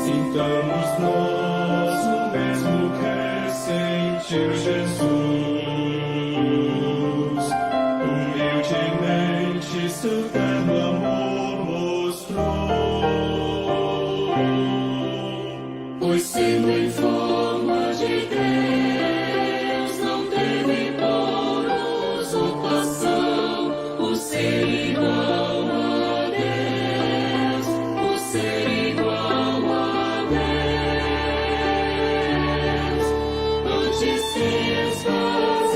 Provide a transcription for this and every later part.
Sintamos nós o mesmo que sentiu Jesus. Humildemente seu terno amor mostrou. Pois sendo em forma de Deus, não teve por usurpação o ser igual a Deus, o ser igual a Deus. Antes se esvaziou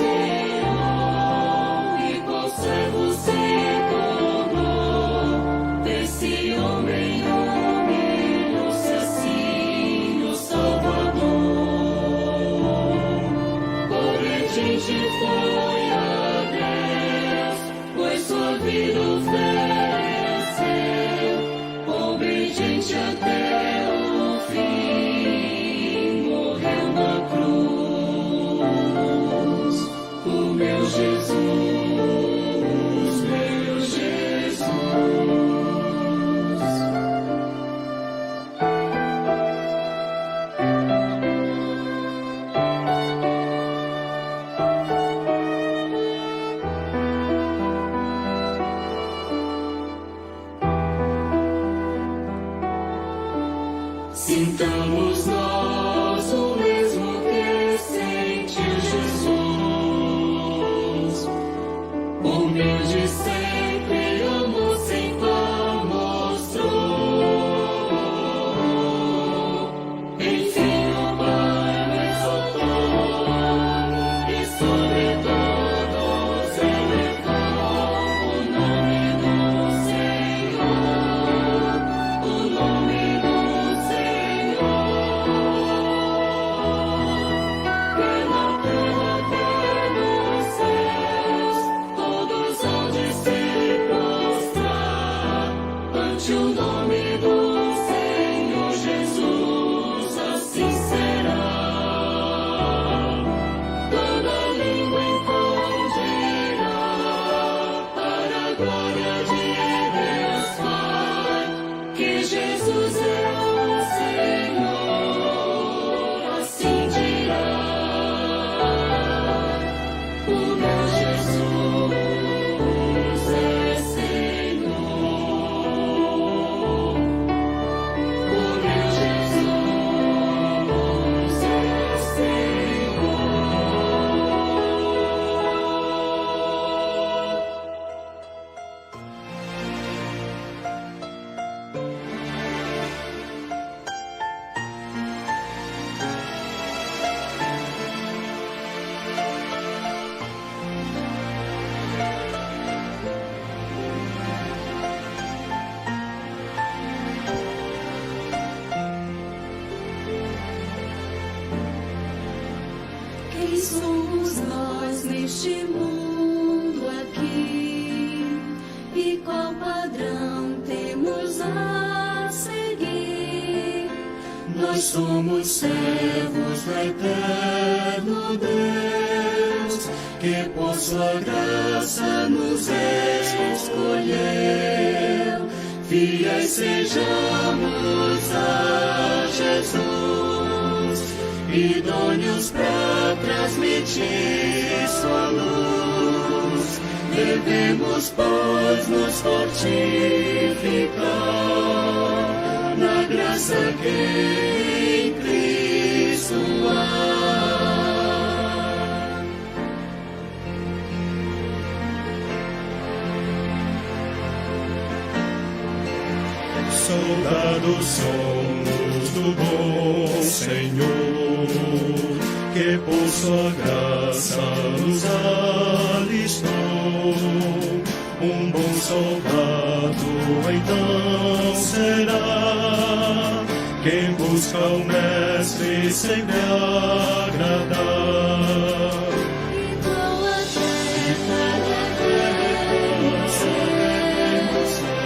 e por servo se tornou. Desse homem humilhou-se assim o Salvador. Obediente foi a Deus, pois sua vida ofereceu. Obediente até o fim, morreu na cruz. O meu Jesus, meu Jesus. Sintamos nós o mesmo que sentiu Jesus. Humilde sempre, amor sem par mostrou. Enfim o Pai o exaltou e sobre todos elevou o nome do Senhor, o nome do o nome do Senhor Jesus, assim será. Toda língua entenderá para a glória de Deus Pai, que Jesus é o Senhor, assim dirá. O meu Jesus é Quem somos nós neste mundo aqui? E qual padrão temos a seguir? Nós somos servos do eterno Deus, que por sua graça nos escolheu. Fiéis sejamos a Jesus, idôneos para transmitir sua luz. Devemos, pois, nos fortificar na graça que em Cristo há. Soldados somos do bom Senhor, que por sua graça nos alistou. Um bom soldado então será, quem busca o Mestre sempre agradar. Igual a terra devemos ser,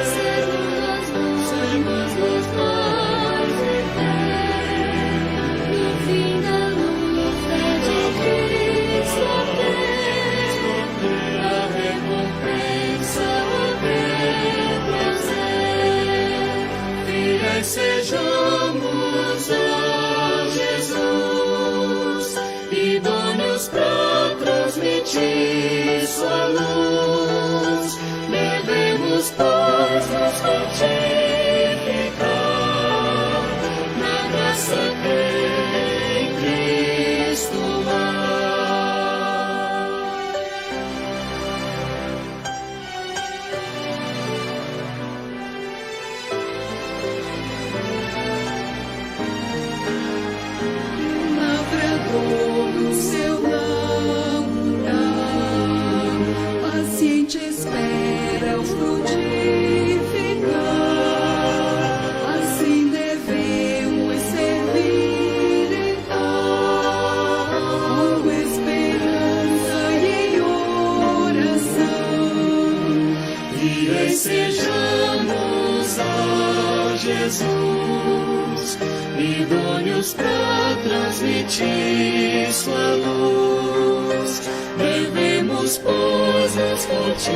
segundo as mãos nós vivemos. No fim da luta de Cristo a recompensa o prazer. Fiéis sejamos idôneos para transmitir sua luz. Devemos, pois, nos fortificar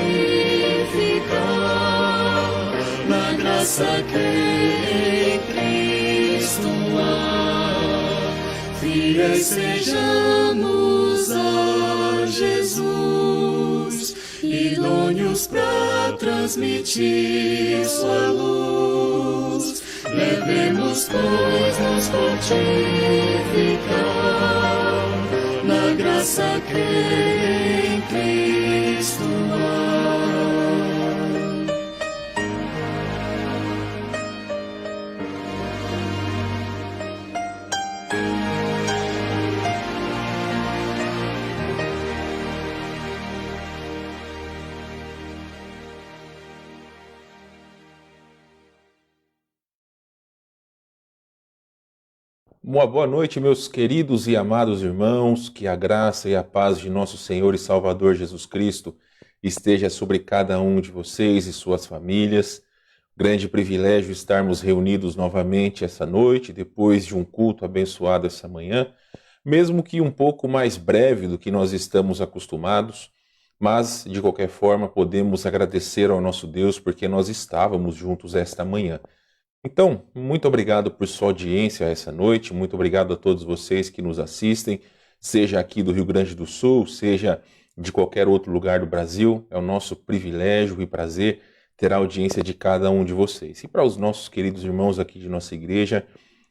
na graça que em Cristo há. Fiéis sejamos a Jesus, idôneos para transmitir sua luz. Devemos, pois, nos fortificar na graça que em Cristo há. Uma boa noite, meus queridos e amados irmãos, que a graça e a paz de nosso Senhor e Salvador Jesus Cristo esteja sobre cada um de vocês e suas famílias. Grande privilégio estarmos reunidos novamente essa noite, depois de um culto abençoado essa manhã, mesmo que um pouco mais breve do que nós estamos acostumados, mas de qualquer forma podemos agradecer ao nosso Deus porque nós estávamos juntos esta manhã. Então, muito obrigado por sua audiência essa noite, muito obrigado a todos vocês que nos assistem, seja aqui do Rio Grande do Sul, seja de qualquer outro lugar do Brasil. É o nosso privilégio e prazer ter a audiência de cada um de vocês. E para os nossos queridos irmãos aqui de nossa igreja,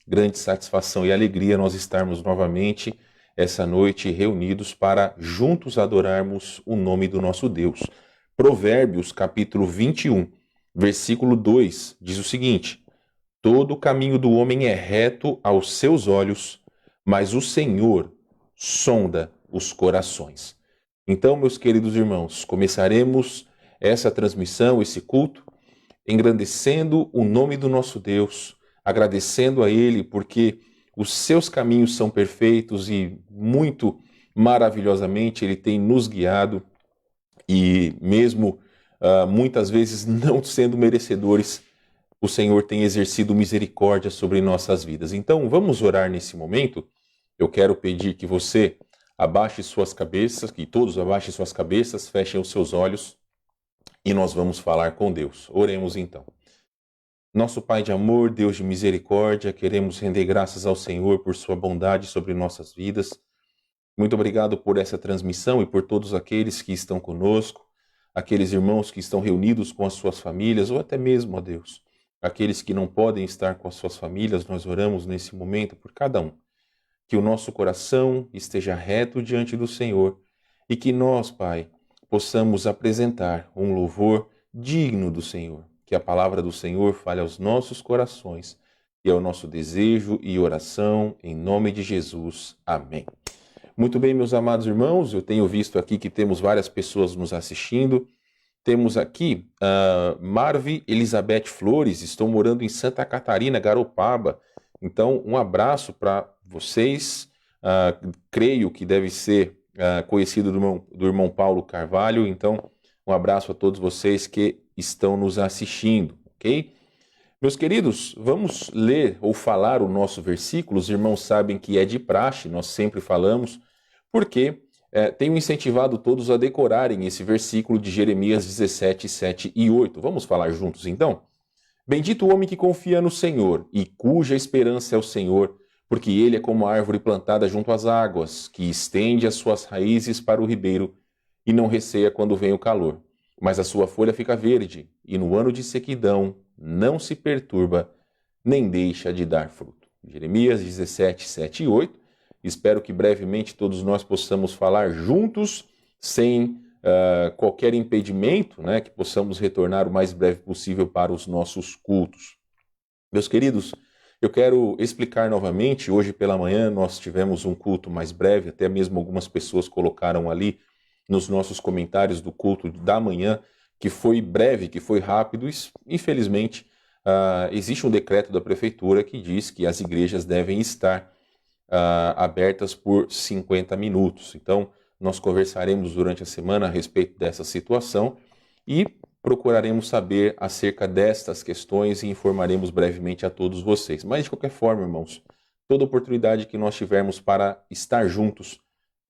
grande satisfação e alegria nós estarmos novamente essa noite reunidos para juntos adorarmos o nome do nosso Deus. Provérbios capítulo 21, versículo 2, diz o seguinte: todo o caminho do homem é reto aos seus olhos, mas o Senhor sonda os corações. Então, meus queridos irmãos, começaremos essa transmissão, esse culto, engrandecendo o nome do nosso Deus, agradecendo a Ele porque os seus caminhos são perfeitos e muito maravilhosamente Ele tem nos guiado e mesmo muitas vezes não sendo merecedores, o Senhor tem exercido misericórdia sobre nossas vidas. Então, vamos orar nesse momento. Eu quero pedir que você abaixe suas cabeças, que todos abaixem suas cabeças, fechem os seus olhos e nós vamos falar com Deus. Oremos então. Nosso Pai de amor, Deus de misericórdia, queremos render graças ao Senhor por sua bondade sobre nossas vidas. Muito obrigado por essa transmissão e por todos aqueles que estão conosco, aqueles irmãos que estão reunidos com as suas famílias ou até mesmo, ó Deus, aqueles que não podem estar com as suas famílias. Nós oramos nesse momento por cada um. Que o nosso coração esteja reto diante do Senhor e que nós, Pai, possamos apresentar um louvor digno do Senhor. Que a palavra do Senhor fale aos nossos corações, e é o nosso desejo e oração em nome de Jesus. Amém. Muito bem, meus amados irmãos, eu tenho visto aqui que temos várias pessoas nos assistindo. Temos aqui Marvi Elizabeth Flores, estou morando em Santa Catarina, Garopaba. Então, um abraço para vocês. Creio que deve ser conhecido do irmão Paulo Carvalho. Então, um abraço a todos vocês que estão nos assistindo, ok? Meus queridos, vamos ler ou falar o nosso versículo. Os irmãos sabem que é de praxe, nós sempre falamos, porque tenho incentivado todos a decorarem esse versículo de Jeremias 17, 7 e 8. Vamos falar juntos então? Bendito o homem que confia no Senhor e cuja esperança é o Senhor, porque ele é como a árvore plantada junto às águas, que estende as suas raízes para o ribeiro e não receia quando vem o calor. Mas a sua folha fica verde, e no ano de sequidão não se perturba, nem deixa de dar fruto. Jeremias 17, 7 e 8. Espero que brevemente todos nós possamos falar juntos, sem qualquer impedimento, né, que possamos retornar o mais breve possível para os nossos cultos. Meus queridos, eu quero explicar novamente. Hoje pela manhã nós tivemos um culto mais breve, até mesmo algumas pessoas colocaram ali nos nossos comentários do culto da manhã, que foi breve, que foi rápido. Infelizmente, existe um decreto da prefeitura que diz que as igrejas devem estar abertas por 50 minutos. Então, nós conversaremos durante a semana a respeito dessa situação e procuraremos saber acerca destas questões e informaremos brevemente a todos vocês. Mas, de qualquer forma, irmãos, toda oportunidade que nós tivermos para estar juntos,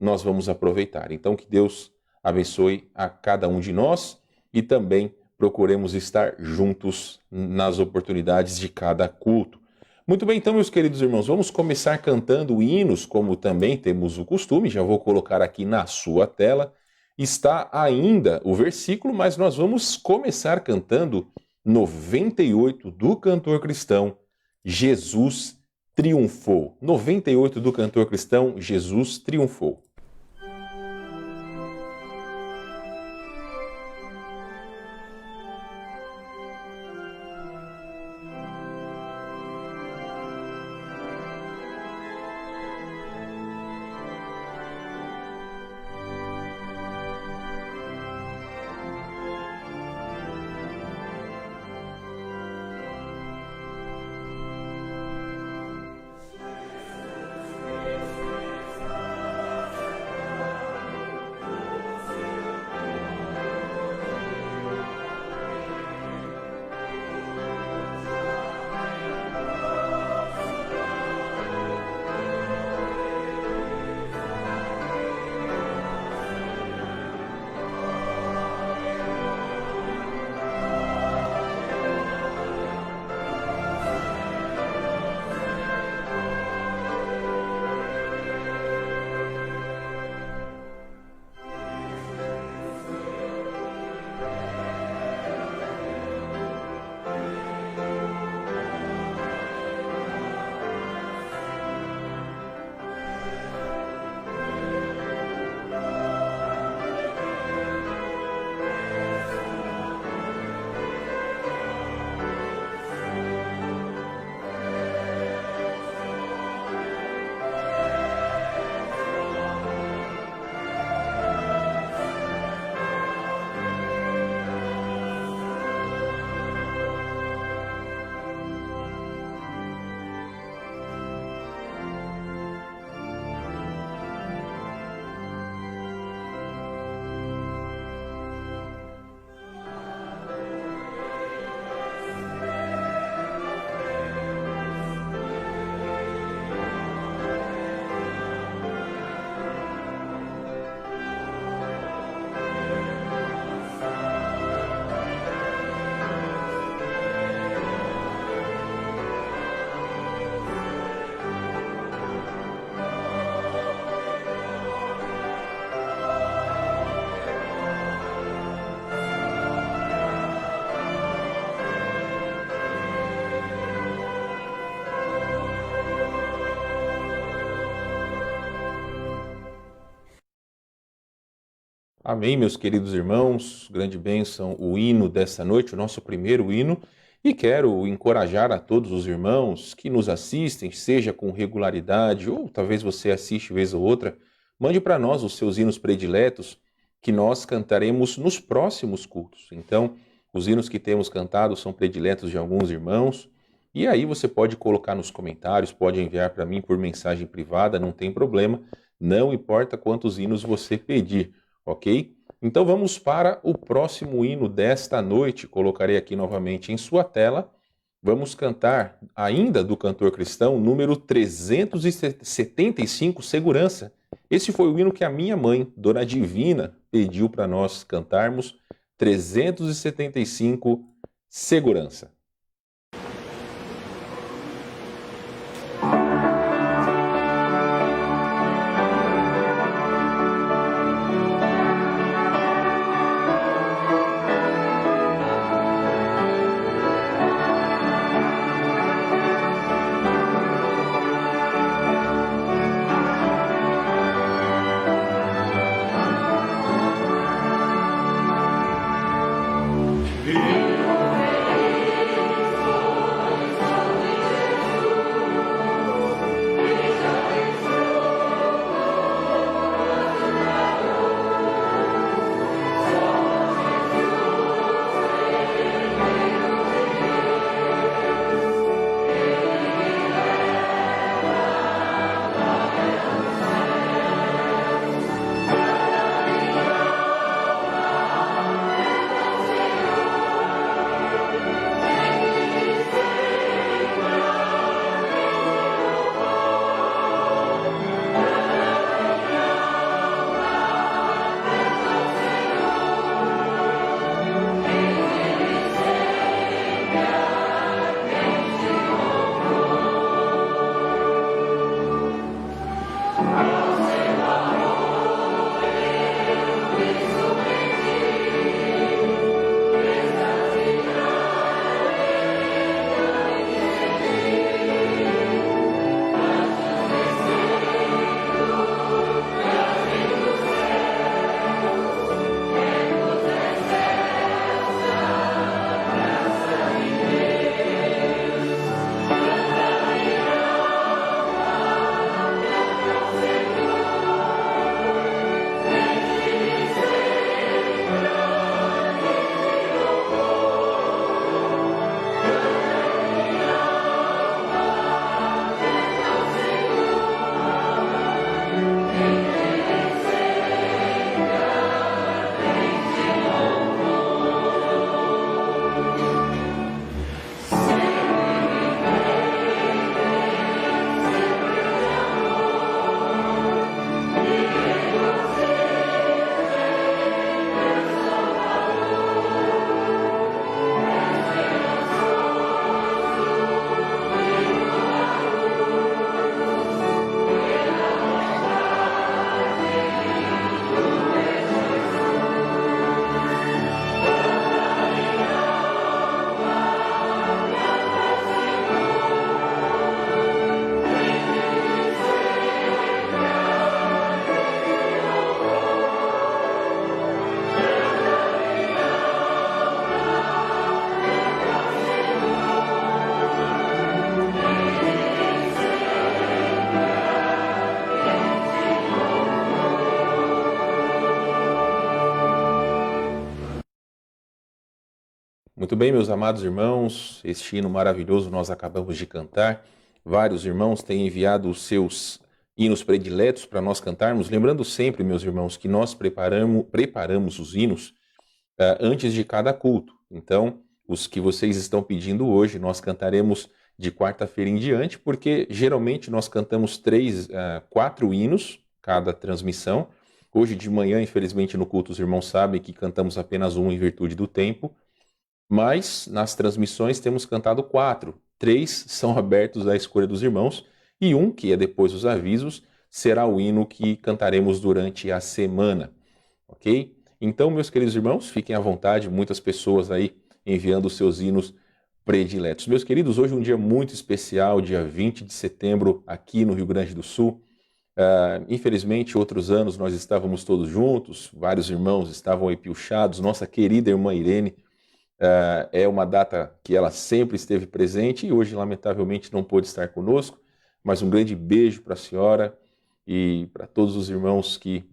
nós vamos aproveitar. Então, que Deus abençoe a cada um de nós e também procuremos estar juntos nas oportunidades de cada culto. Muito bem, então, meus queridos irmãos, vamos começar cantando hinos, como também temos o costume. Já vou colocar aqui na sua tela. Está ainda o versículo, mas nós vamos começar cantando 98 do cantor cristão, Jesus triunfou. 98 do cantor cristão, Jesus triunfou. Amém, meus queridos irmãos, grande bênção, o hino dessa noite, o nosso primeiro hino, e quero encorajar a todos os irmãos que nos assistem, seja com regularidade, ou talvez você assiste vez ou outra, mande para nós os seus hinos prediletos, que nós cantaremos nos próximos cultos. Então, os hinos que temos cantado são prediletos de alguns irmãos, e aí você pode colocar nos comentários, pode enviar para mim por mensagem privada, não tem problema, não importa quantos hinos você pedir. Ok? Então vamos para o próximo hino desta noite. Colocarei aqui novamente em sua tela. Vamos cantar ainda do cantor cristão, número 375, Segurança. Esse foi o hino que a minha mãe, Dona Divina, pediu para nós cantarmos. 375, Segurança. Muito bem, meus amados irmãos, este hino maravilhoso nós acabamos de cantar. Vários irmãos têm enviado os seus hinos prediletos para nós cantarmos. Lembrando sempre, meus irmãos, que nós preparamos os hinos antes de cada culto. Então, os que vocês estão pedindo hoje, nós cantaremos de quarta-feira em diante, porque geralmente nós cantamos 4 hinos cada transmissão. Hoje de manhã, infelizmente, no culto, os irmãos sabem que cantamos apenas um em virtude do tempo. Mas nas transmissões temos cantado 4. 3 são abertos à escolha dos irmãos e um, que é depois dos avisos, será o hino que cantaremos durante a semana, ok? Então, meus queridos irmãos, fiquem à vontade, muitas pessoas aí enviando os seus hinos prediletos. Meus queridos, hoje é um dia muito especial, dia 20 de setembro, aqui no Rio Grande do Sul. Infelizmente, outros anos nós estávamos todos juntos, vários irmãos estavam aí piochados, nossa querida irmã Irene, é uma data que ela sempre esteve presente e hoje, lamentavelmente, não pôde estar conosco, mas um grande beijo para a senhora e para todos os irmãos que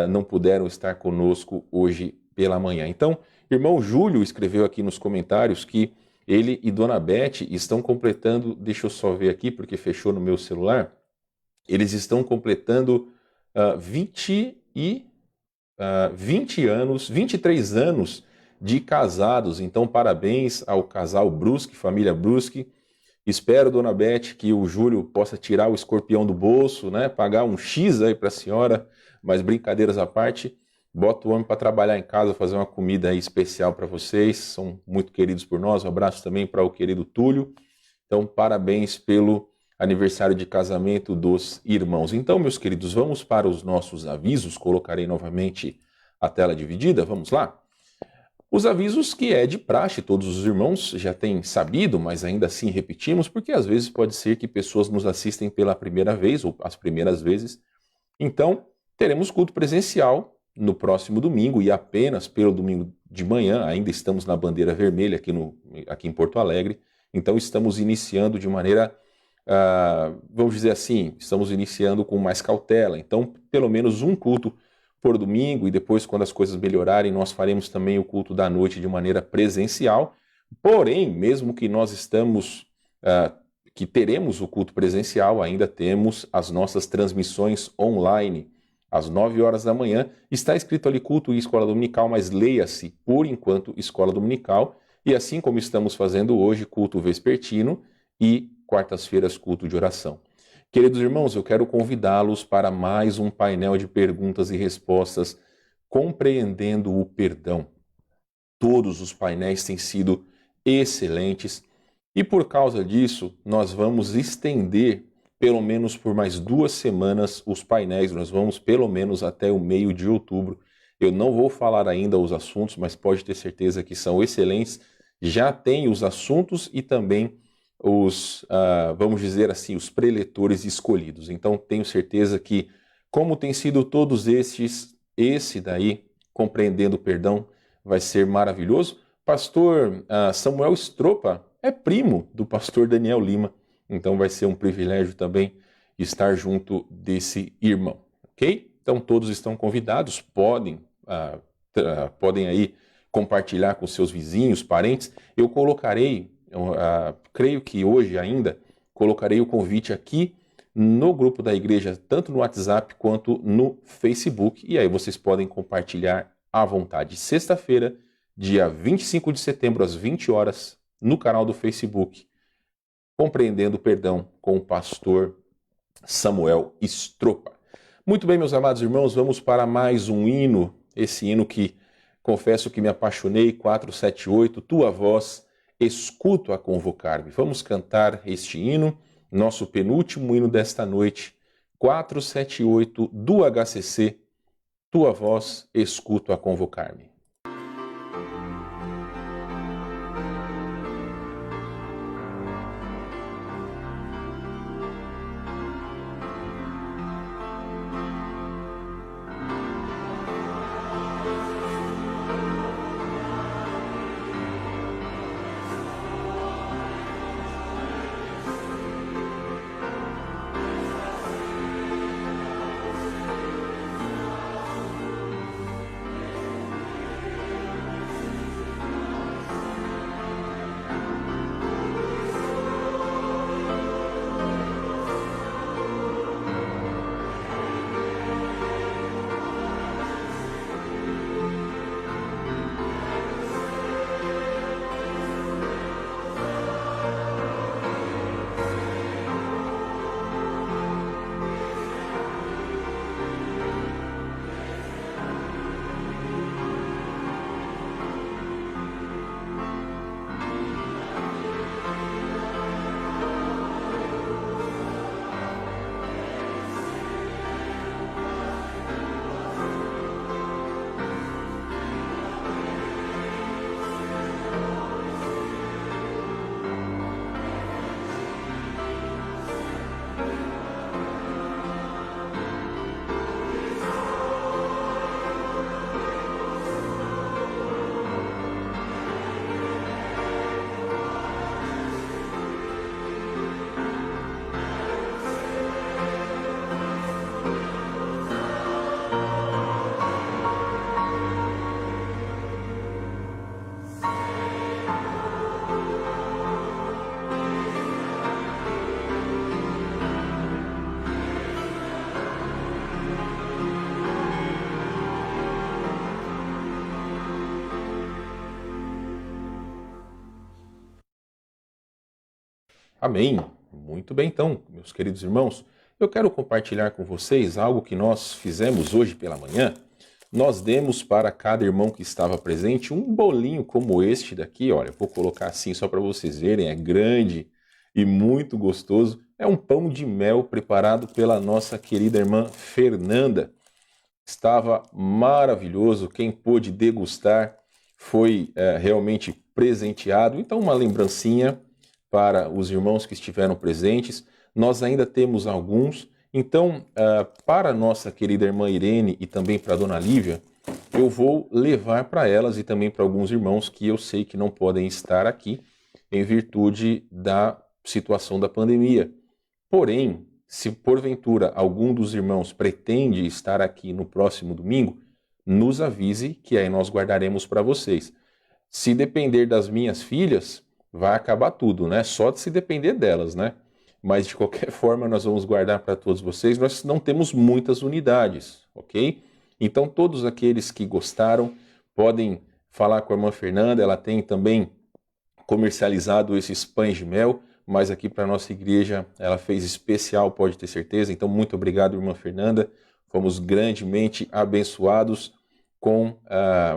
não puderam estar conosco hoje pela manhã. Então, irmão Júlio escreveu aqui nos comentários que ele e Dona Beth estão completando, deixa eu só ver aqui porque fechou no meu celular, eles estão completando 23 anos de casados. Então, parabéns ao casal Brusque, família Brusque. Espero, Dona Beth, que o Júlio possa tirar o escorpião do bolso, né? Pagar um X aí para a senhora, mas brincadeiras à parte, bota o homem para trabalhar em casa, fazer uma comida aí especial para vocês, são muito queridos por nós. Um abraço também para o querido Túlio. Então, parabéns pelo aniversário de casamento dos irmãos. Então, meus queridos, vamos para os nossos avisos. Colocarei novamente a tela dividida, vamos lá? Os avisos que é de praxe, todos os irmãos já têm sabido, mas ainda assim repetimos, porque às vezes pode ser que pessoas nos assistem pela primeira vez ou as primeiras vezes. Então, teremos culto presencial no próximo domingo e apenas pelo domingo de manhã. Ainda estamos na bandeira vermelha aqui em Porto Alegre, então estamos iniciando de maneira, vamos dizer assim, estamos iniciando com mais cautela. Então, pelo menos um culto por domingo, e depois, quando as coisas melhorarem, nós faremos também o culto da noite de maneira presencial. Porém, mesmo que nós que teremos o culto presencial, ainda temos as nossas transmissões online. Às 9 horas da manhã, está escrito ali culto e escola dominical, mas leia-se, por enquanto, escola dominical. E assim como estamos fazendo hoje, culto vespertino e quartas-feiras, culto de oração. Queridos irmãos, eu quero convidá-los para mais um painel de perguntas e respostas, compreendendo o perdão. Todos os painéis têm sido excelentes e por causa disso nós vamos estender pelo menos por mais 2 semanas os painéis. Nós vamos pelo menos até o meio de outubro. Eu não vou falar ainda os assuntos, mas pode ter certeza que são excelentes. Já tem os assuntos e também vamos dizer assim, os preletores escolhidos. Então, tenho certeza que, como tem sido todos estes, esse daí, compreendendo o perdão, vai ser maravilhoso. Pastor Samuel Stropa é primo do pastor Daniel Lima, então vai ser um privilégio também estar junto desse irmão, ok? Então, todos estão convidados, podem aí compartilhar com seus vizinhos, parentes. Eu colocarei, creio que hoje ainda, colocarei o convite aqui no grupo da igreja, tanto no WhatsApp quanto no Facebook, e aí vocês podem compartilhar à vontade. Sexta-feira, dia 25 de setembro, às 20 horas, no canal do Facebook, Compreendendo o Perdão, com o pastor Samuel Stropa. Muito bem, meus amados irmãos, vamos para mais um hino, esse hino que confesso que me apaixonei, 478, Tua voz escuto a convocar-me. Vamos cantar este hino, nosso penúltimo hino desta noite, 478 do HCC, Tua voz escuto a convocar-me. Amém. Muito bem, então, meus queridos irmãos, eu quero compartilhar com vocês algo que nós fizemos hoje pela manhã. Nós demos para cada irmão que estava presente um bolinho como este daqui, olha, vou colocar assim só para vocês verem, é grande e muito gostoso. É um pão de mel preparado pela nossa querida irmã Fernanda. Estava maravilhoso, quem pôde degustar foi realmente presenteado. Então, uma lembrancinha para os irmãos que estiveram presentes. Nós ainda temos alguns. Então, para a nossa querida irmã Irene e também para a dona Lívia, eu vou levar para elas e também para alguns irmãos que eu sei que não podem estar aqui em virtude da situação da pandemia. Porém, se porventura algum dos irmãos pretende estar aqui no próximo domingo, nos avise que aí nós guardaremos para vocês. Se depender das minhas filhas, vai acabar tudo, né? Só de se depender delas, né? Mas de qualquer forma nós vamos guardar para todos vocês. Nós não temos muitas unidades, ok? Então todos aqueles que gostaram podem falar com a irmã Fernanda. Ela tem também comercializado esses pães de mel, mas aqui para a nossa igreja ela fez especial, pode ter certeza. Então muito obrigado, irmã Fernanda. Fomos grandemente abençoados com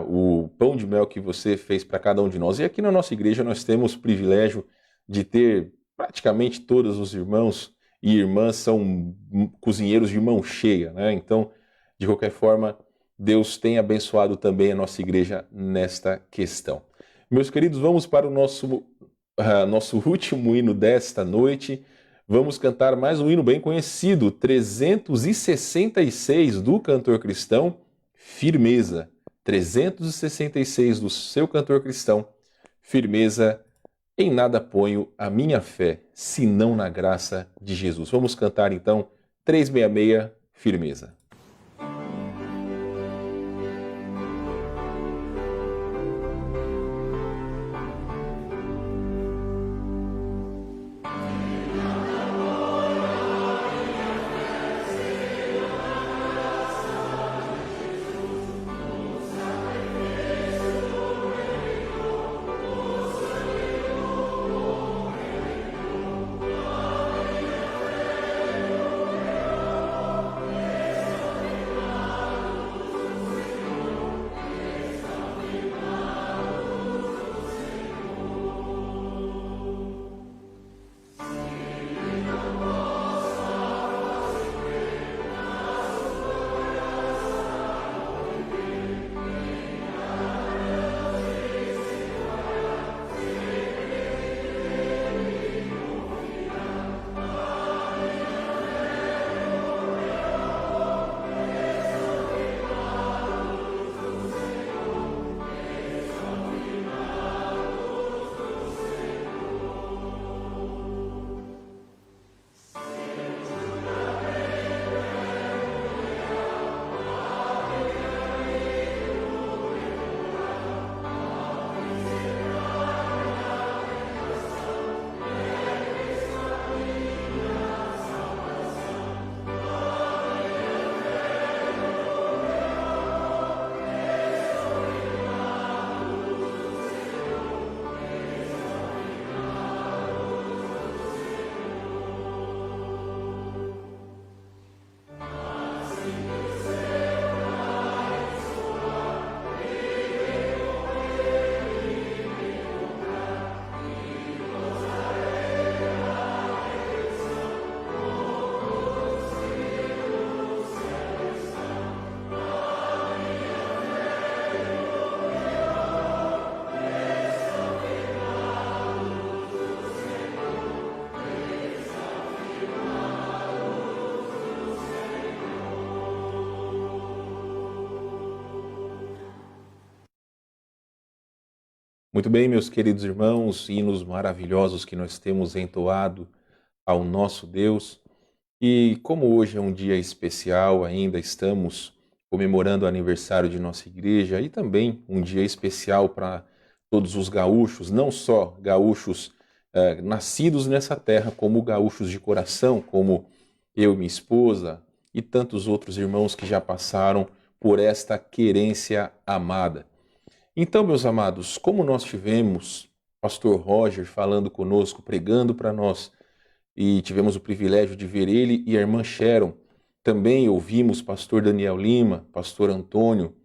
o pão de mel que você fez para cada um de nós. E aqui na nossa igreja nós temos o privilégio de ter praticamente todos os irmãos e irmãs são cozinheiros de mão cheia, né? Então, de qualquer forma, Deus tem abençoado também a nossa igreja nesta questão. Meus queridos, vamos para o nosso último hino desta noite. Vamos cantar mais um hino bem conhecido, 366 do cantor cristão, Firmeza. 366 do seu cantor cristão, Firmeza. Em nada ponho a minha fé, senão na graça de Jesus. Vamos cantar então 366, Firmeza. Muito bem, meus queridos irmãos, hinos maravilhosos que nós temos entoado ao nosso Deus. E como hoje é um dia especial, ainda estamos comemorando o aniversário de nossa igreja e também um dia especial para todos os gaúchos, não só gaúchos nascidos nessa terra, como gaúchos de coração, como eu e minha esposa e tantos outros irmãos que já passaram por esta querência amada. Então, meus amados, como nós tivemos pastor Roger falando conosco, pregando para nós, e tivemos o privilégio de ver ele e a irmã Sharon. Também ouvimos pastor Daniel Lima, pastor Antônio,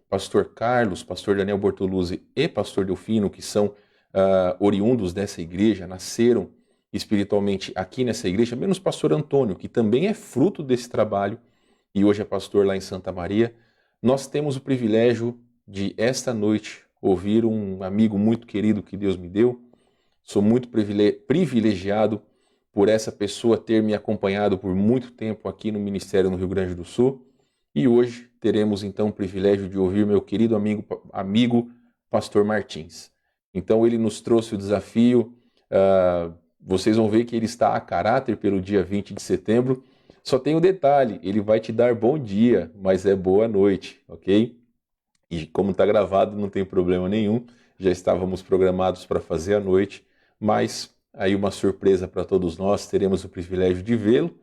pastor Carlos, pastor Daniel Bortoluzzi e pastor Delfino, que são oriundos dessa igreja, nasceram espiritualmente aqui nessa igreja, menos pastor Antônio, que também é fruto desse trabalho e hoje é pastor lá em Santa Maria. Nós temos o privilégio de, esta noite, ouvir um amigo muito querido que Deus me deu. Sou muito privilegiado por essa pessoa ter me acompanhado por muito tempo aqui no Ministério no Rio Grande do Sul. E hoje teremos então o privilégio de ouvir meu querido amigo pastor Martins. Então ele nos trouxe o desafio, vocês vão ver que ele está a caráter pelo dia 20 de setembro. Só tem um detalhe, ele vai te dar bom dia, mas é boa noite, ok? E como está gravado, não tem problema nenhum, já estávamos programados para fazer à noite, mas aí uma surpresa para todos nós, teremos o privilégio de vê-lo,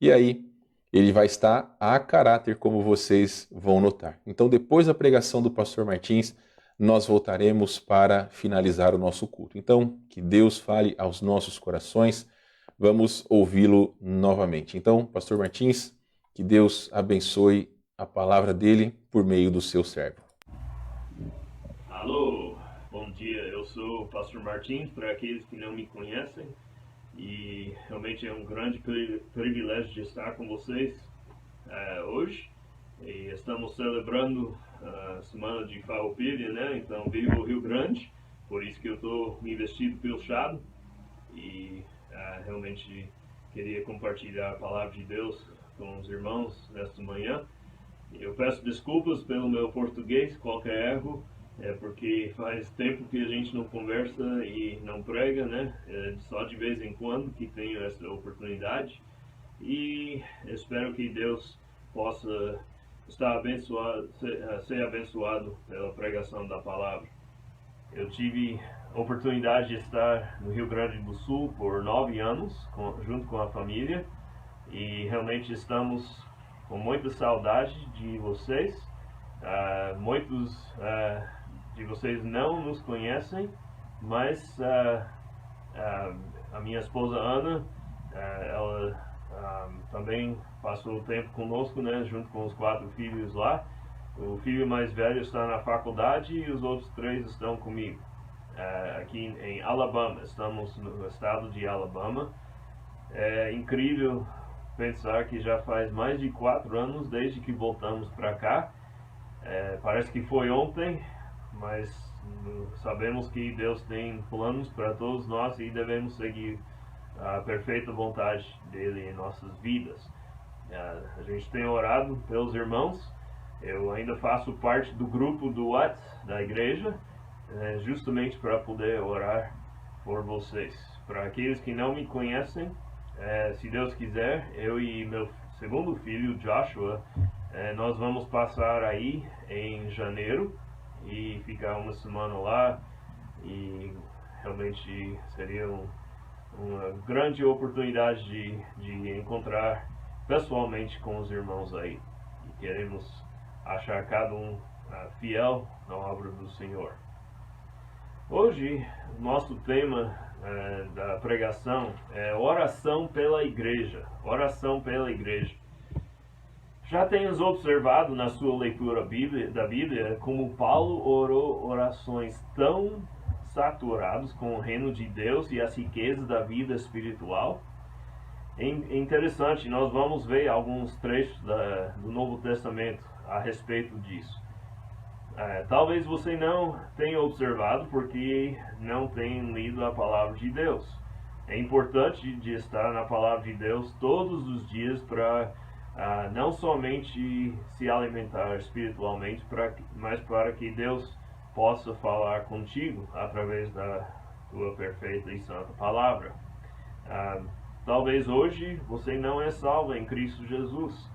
e aí ele vai estar a caráter, como vocês vão notar. Então, depois da pregação do pastor Martins, nós voltaremos para finalizar o nosso culto. Então, que Deus fale aos nossos corações, vamos ouvi-lo novamente. Então, pastor Martins, que Deus abençoe a palavra dele por meio do seu servo. Alô, bom dia, eu sou o pastor Martins, para aqueles que não me conhecem, e realmente é um grande privilégio de estar com vocês hoje. E estamos celebrando a semana de Farroupilha, né? Então vivo no Rio Grande, por isso que eu estou me vestido pilchado e realmente queria compartilhar a palavra de Deus com os irmãos nesta manhã. Eu peço desculpas pelo meu português, qualquer erro, porque faz tempo que a gente não conversa e não prega, né? Só de vez em quando que tenho essa oportunidade, e espero que Deus possa estar abençoado, ser abençoado pela pregação da palavra. Eu tive a oportunidade de estar no Rio Grande do Sul por 9 anos, junto com a família, e realmente estamos com muita saudade de vocês. Muitos de vocês não nos conhecem, mas a minha esposa Ana, ela também passou o tempo conosco, né, junto com os 4 filhos lá. O filho mais velho está na faculdade e os outros 3 estão comigo. Aqui em Alabama, estamos no estado de Alabama. É incrível pensar que já faz mais de 4 anos desde que voltamos para cá. Parece que foi ontem, mas sabemos que Deus tem planos para todos nós e devemos seguir a perfeita vontade dele em nossas vidas. A gente tem orado pelos irmãos. Eu ainda faço parte do grupo do WhatsApp da igreja, justamente para poder orar por vocês. Para aqueles que não me conhecem, se Deus quiser, eu e meu segundo filho, Joshua, nós vamos passar aí em janeiro e ficar uma semana lá, e realmente seria uma grande oportunidade de encontrar pessoalmente com os irmãos aí. E queremos achar cada um fiel na obra do Senhor. Hoje, nosso tema da pregação é oração pela igreja. Oração pela igreja. Já temos observado na sua leitura da Bíblia como Paulo orou orações tão saturadas com o reino de Deus e as riquezas da vida espiritual. É interessante, nós vamos ver alguns trechos do Novo Testamento a respeito disso. Talvez você não tenha observado porque não tem lido a palavra de Deus. É importante de estar na palavra de Deus todos os dias para não somente se alimentar espiritualmente, mas para que Deus possa falar contigo através da tua perfeita e santa palavra. Talvez hoje você não é salvo em Cristo Jesus.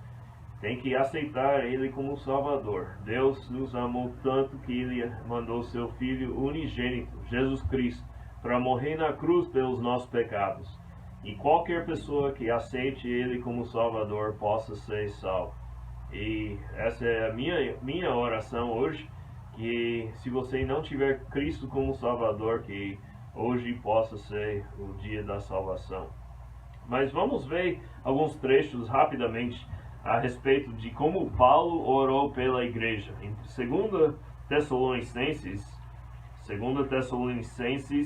Tem que aceitar Ele como Salvador. Deus nos amou tanto que Ele mandou seu Filho unigênito, Jesus Cristo, para morrer na cruz pelos nossos pecados. E qualquer pessoa que aceite Ele como Salvador possa ser salvo. E essa é a minha oração hoje, que se você não tiver Cristo como Salvador, que hoje possa ser o dia da salvação. Mas vamos ver alguns trechos rapidamente a respeito de como Paulo orou pela igreja. Em 2 Tessalonicenses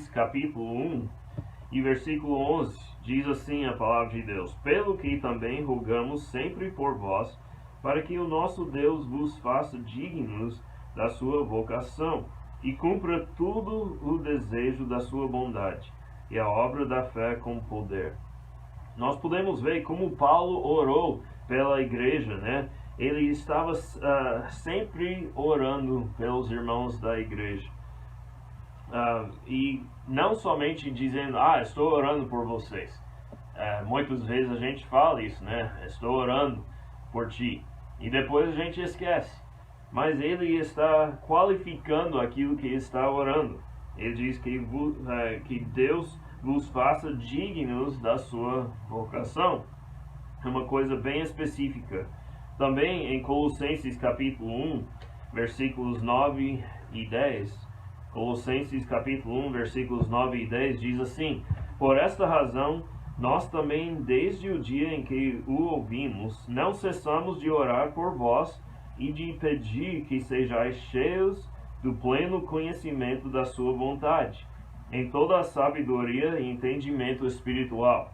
capítulo 1 e versículo 11, diz assim a palavra de Deus: Pelo que também rogamos sempre por vós, para que o nosso Deus vos faça dignos da sua vocação, e cumpra tudo o desejo da sua bondade, e a obra da fé com poder. Nós podemos ver como Paulo orou pela igreja, né? Ele estava sempre orando pelos irmãos da igreja. E não somente dizendo, estou orando por vocês. Muitas vezes a gente fala isso, né? Estou orando por ti. E depois a gente esquece. Mas ele está qualificando aquilo que está orando. Ele diz que Deus vos faça dignos da sua vocação. É uma coisa bem específica. Também em Colossenses capítulo 1, versículos 9 e 10. Colossenses capítulo 1, versículos 9 e 10 diz assim: Por esta razão, nós também, desde o dia em que o ouvimos, não cessamos de orar por vós e de pedir que sejais cheios do pleno conhecimento da sua vontade, em toda a sabedoria e entendimento espiritual.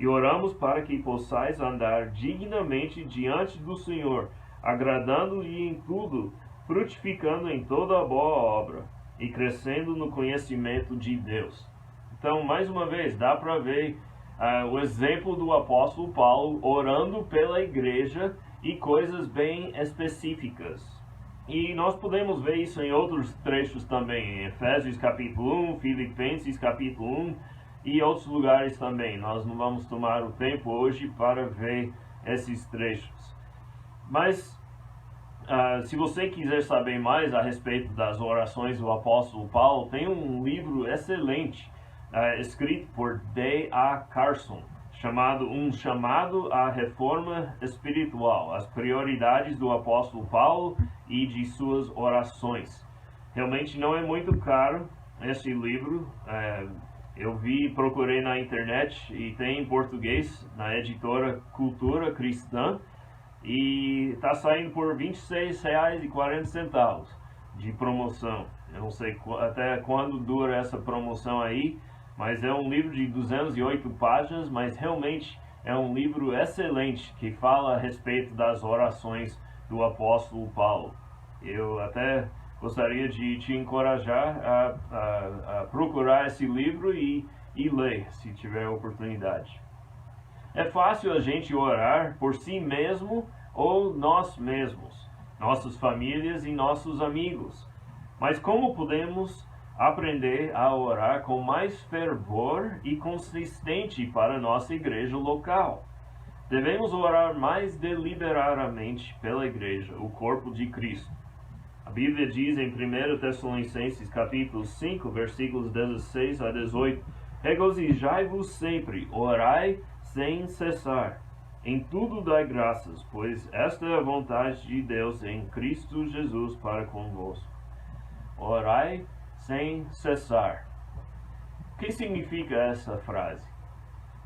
E oramos para que possais andar dignamente diante do Senhor, agradando-lhe em tudo, frutificando em toda a boa obra e crescendo no conhecimento de Deus. Então, mais uma vez, dá para ver o exemplo do apóstolo Paulo orando pela igreja e coisas bem específicas. E nós podemos ver isso em outros trechos também, em Efésios capítulo 1, Filipenses capítulo 1 e outros lugares também. Nós não vamos tomar o tempo hoje para ver esses trechos. Mas, se você quiser saber mais a respeito das orações do apóstolo Paulo, tem um livro excelente, escrito por D.A. Carson, chamado Um Chamado à Reforma Espiritual, as prioridades do apóstolo Paulo e de suas orações. Realmente não é muito caro esse livro. Eu procurei na internet e tem em português na editora Cultura Cristã e está saindo por R$ 26,40 de promoção. Eu não sei até quando dura essa promoção aí, mas é um livro de 208 páginas, mas realmente é um livro excelente que fala a respeito das orações do apóstolo Paulo. Eu até gostaria de te encorajar a procurar esse livro e ler, se tiver oportunidade. É fácil a gente orar por si mesmo ou nós mesmos, nossas famílias e nossos amigos. Mas como podemos aprender a orar com mais fervor e consistente para a nossa igreja local? Devemos orar mais deliberadamente pela igreja, o corpo de Cristo. A Bíblia diz em 1 Tessalonicenses capítulo 5, versículos 16 a 18: Regozijai-vos sempre, orai sem cessar. Em tudo dai graças, pois esta é a vontade de Deus em Cristo Jesus para convosco. Orai sem cessar. O que significa essa frase?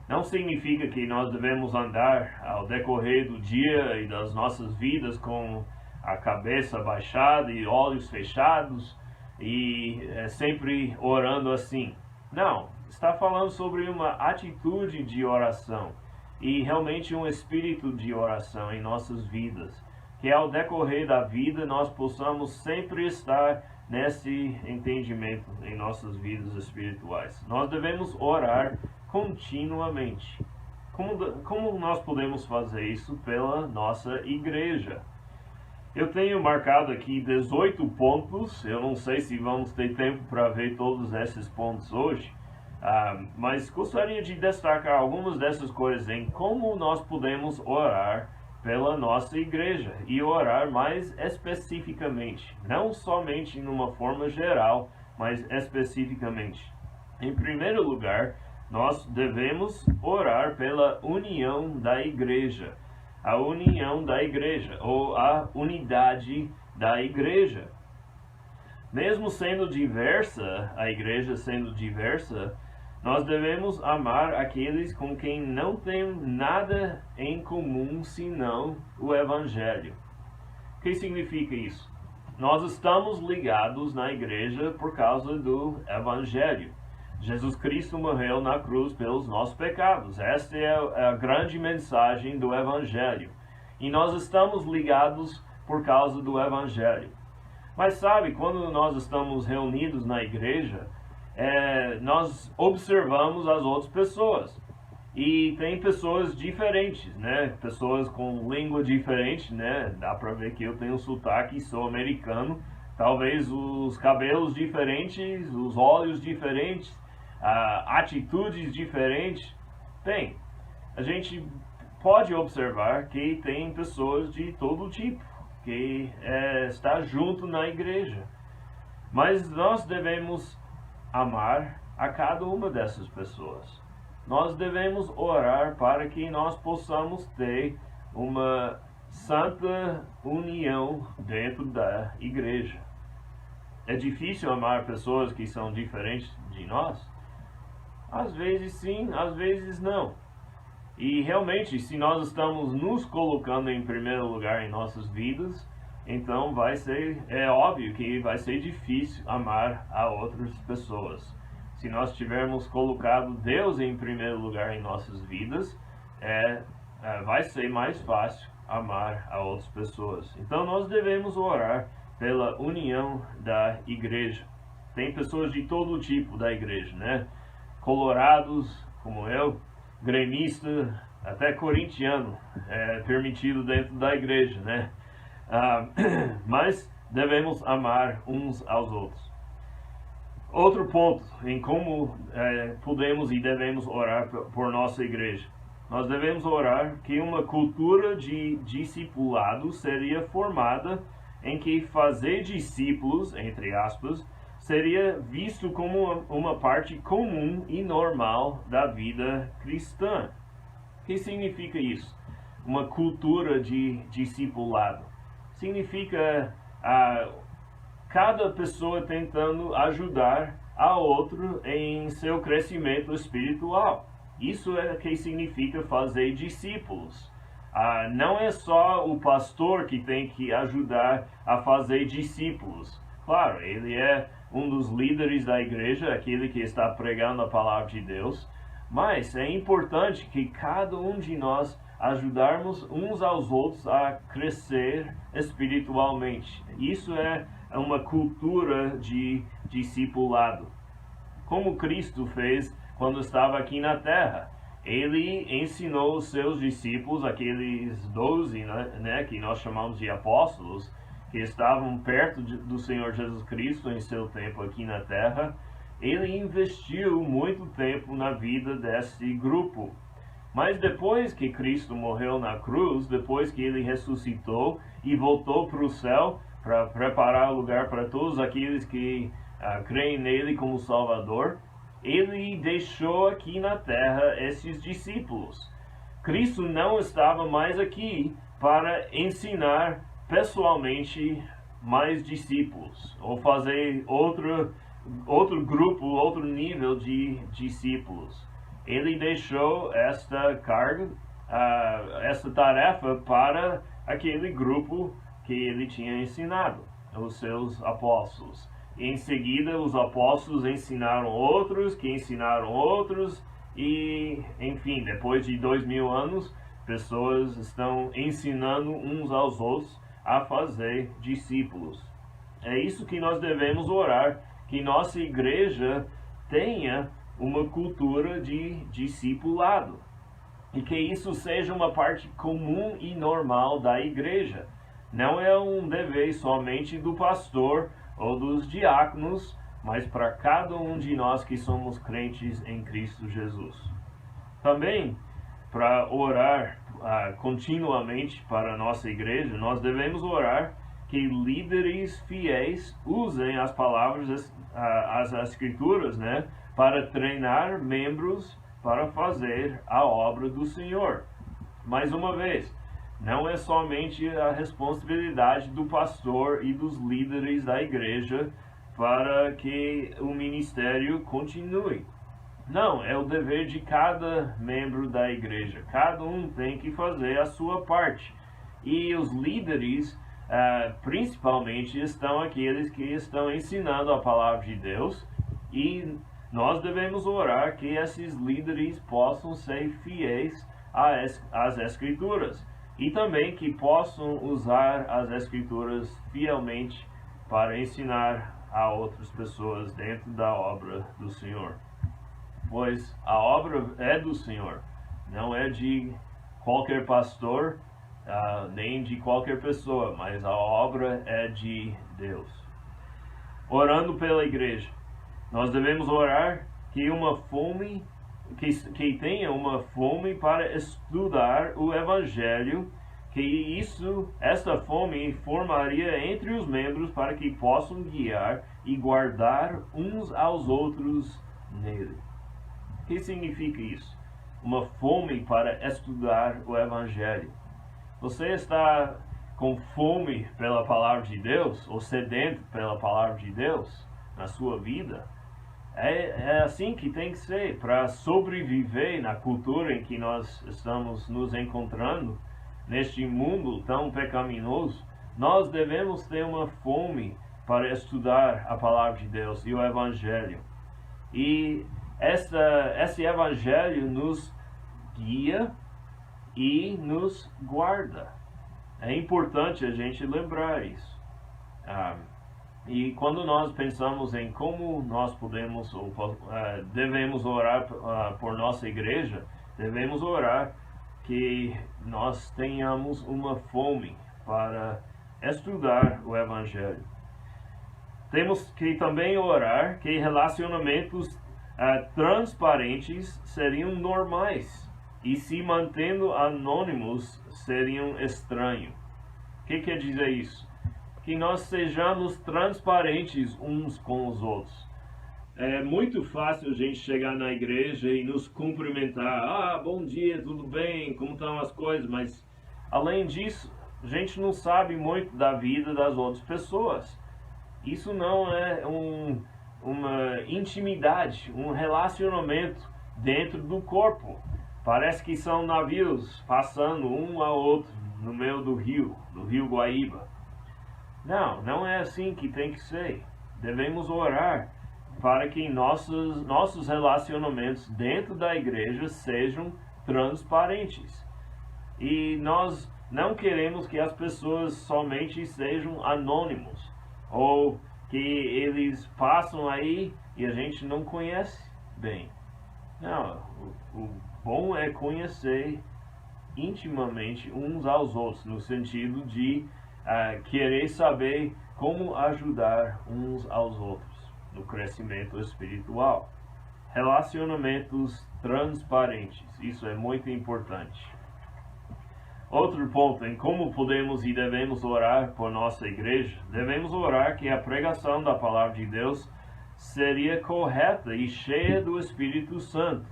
Não significa que nós devemos andar ao decorrer do dia e das nossas vidas com a cabeça baixada e olhos fechados e sempre orando assim. Não, está falando sobre uma atitude de oração e realmente um espírito de oração em nossas vidas, que ao decorrer da vida nós possamos sempre estar nesse entendimento em nossas vidas espirituais. Nós devemos orar continuamente. Como nós podemos fazer isso pela nossa igreja? Eu tenho marcado aqui 18 pontos. Eu não sei se vamos ter tempo para ver todos esses pontos hoje, mas gostaria de destacar algumas dessas coisas em como nós podemos orar pela nossa igreja e orar mais especificamente, não somente numa forma geral, mas especificamente. Em primeiro lugar, nós devemos orar pela união da igreja, a união da igreja ou a unidade da igreja. Mesmo sendo diversa, a igreja sendo diversa, nós devemos amar aqueles com quem não tem nada em comum senão o Evangelho. O que significa isso? Nós estamos ligados na igreja por causa do Evangelho. Jesus Cristo morreu na cruz pelos nossos pecados. Esta é a grande mensagem do Evangelho. E nós estamos ligados por causa do Evangelho. Mas sabe, quando nós estamos reunidos na igreja, nós observamos as outras pessoas. E tem pessoas diferentes, né? Pessoas com língua diferente, né? Dá pra ver que eu tenho sotaque, sou americano. Talvez os cabelos diferentes, os olhos diferentes, atitudes diferentes. Tem. A gente pode observar que tem pessoas de todo tipo que está junto na igreja. Mas nós devemos amar a cada uma dessas pessoas. Nós devemos orar para que nós possamos ter uma santa união dentro da igreja. É difícil amar pessoas que são diferentes de nós? Às vezes sim, às vezes não. E realmente, se nós estamos nos colocando em primeiro lugar em nossas vidas, então é óbvio que vai ser difícil amar a outras pessoas. Se nós tivermos colocado Deus em primeiro lugar em nossas vidas, vai ser mais fácil amar a outras pessoas. Então nós devemos orar pela união da igreja. Tem pessoas de todo tipo da igreja, né? Colorados, como eu, gremista, até corintiano, permitido dentro da igreja, né? Mas devemos amar uns aos outros. Outro ponto em como podemos e devemos orar por nossa igreja. Nós devemos orar que uma cultura de discipulado seria formada em que fazer discípulos, entre aspas, seria visto como uma parte comum e normal da vida cristã. O que significa isso? Uma cultura de discipulado. Significa cada pessoa tentando ajudar a outro em seu crescimento espiritual. Isso é o que significa fazer discípulos. Não é só o pastor que tem que ajudar a fazer discípulos. Claro, ele é um dos líderes da igreja, aquele que está pregando a palavra de Deus. Mas é importante que cada um de nós ajudarmos uns aos outros a crescer espiritualmente. Isso é uma cultura de discipulado. Como Cristo fez quando estava aqui na terra. Ele ensinou os seus discípulos, aqueles 12, né, que nós chamamos de apóstolos, que estavam perto do Senhor Jesus Cristo em seu tempo aqui na terra. Ele investiu muito tempo na vida desse grupo. Mas depois que Cristo morreu na cruz, depois que ele ressuscitou e voltou para o céu para preparar o lugar para todos aqueles que creem nele como Salvador, ele deixou aqui na terra esses discípulos. Cristo não estava mais aqui para ensinar pessoalmente mais discípulos, ou fazer outro grupo, outro nível de discípulos. Ele deixou esta carga, esta tarefa para aquele grupo que ele tinha ensinado, os seus apóstolos. E em seguida, os apóstolos ensinaram outros, que ensinaram outros, e, enfim, depois de 2000 anos, pessoas estão ensinando uns aos outros a fazer discípulos. É isso que nós devemos orar, que nossa igreja tenha uma cultura de discipulado, e que isso seja uma parte comum e normal da igreja. Não é um dever somente do pastor ou dos diáconos, mas para cada um de nós que somos crentes em Cristo Jesus. Também, para orar continuamente para a nossa igreja, nós devemos orar que líderes fiéis usem as palavras, as escrituras, né, para treinar membros para fazer a obra do Senhor. Mais uma vez, não é somente a responsabilidade do pastor e dos líderes da igreja para que o ministério continue. Não, é o dever de cada membro da igreja. Cada um tem que fazer a sua parte. E os líderes, principalmente, estão aqueles que estão ensinando a palavra de Deus. E nós devemos orar que esses líderes possam ser fiéis às Escrituras. E também que possam usar as Escrituras fielmente para ensinar a outras pessoas dentro da obra do Senhor. Pois a obra é do Senhor, não é de qualquer pastor, nem de qualquer pessoa, mas a obra é de Deus. Orando pela igreja, nós devemos orar que tenha uma fome para estudar o Evangelho, que esta fome formaria entre os membros para que possam guiar e guardar uns aos outros nele. O que significa isso? Uma fome para estudar o Evangelho. Você está com fome pela palavra de Deus, ou sedento pela palavra de Deus na sua vida? É assim que tem que ser, para sobreviver na cultura em que nós estamos nos encontrando, neste mundo tão pecaminoso. Nós devemos ter uma fome para estudar a palavra de Deus e o Evangelho. E esse Evangelho nos guia e nos guarda. É importante a gente lembrar isso. E quando nós pensamos em como nós podemos ou devemos orar por nossa igreja, devemos orar que nós tenhamos uma fome para estudar o Evangelho. Temos que também orar que relacionamentos transparentes seriam normais e se mantendo anônimos seriam estranhos. O que quer dizer isso? Que nós sejamos transparentes uns com os outros. É muito fácil a gente chegar na igreja e nos cumprimentar. Bom dia, tudo bem? Como estão as coisas? Mas, além disso, a gente não sabe muito da vida das outras pessoas. Isso não é uma intimidade, um relacionamento dentro do corpo. Parece que são navios passando um ao outro no meio do rio Guaíba. Não é assim que tem que ser. Devemos orar para que nossos relacionamentos dentro da igreja sejam transparentes. E nós não queremos que as pessoas somente sejam anônimos, ou que eles passam aí e a gente não conhece bem. Não, o bom é conhecer intimamente uns aos outros, no sentido de querer saber como ajudar uns aos outros no crescimento espiritual. Relacionamentos transparentes, isso é muito importante. Outro ponto em como podemos e devemos orar por nossa igreja, devemos orar que a pregação da palavra de Deus seria correta e cheia do Espírito Santo.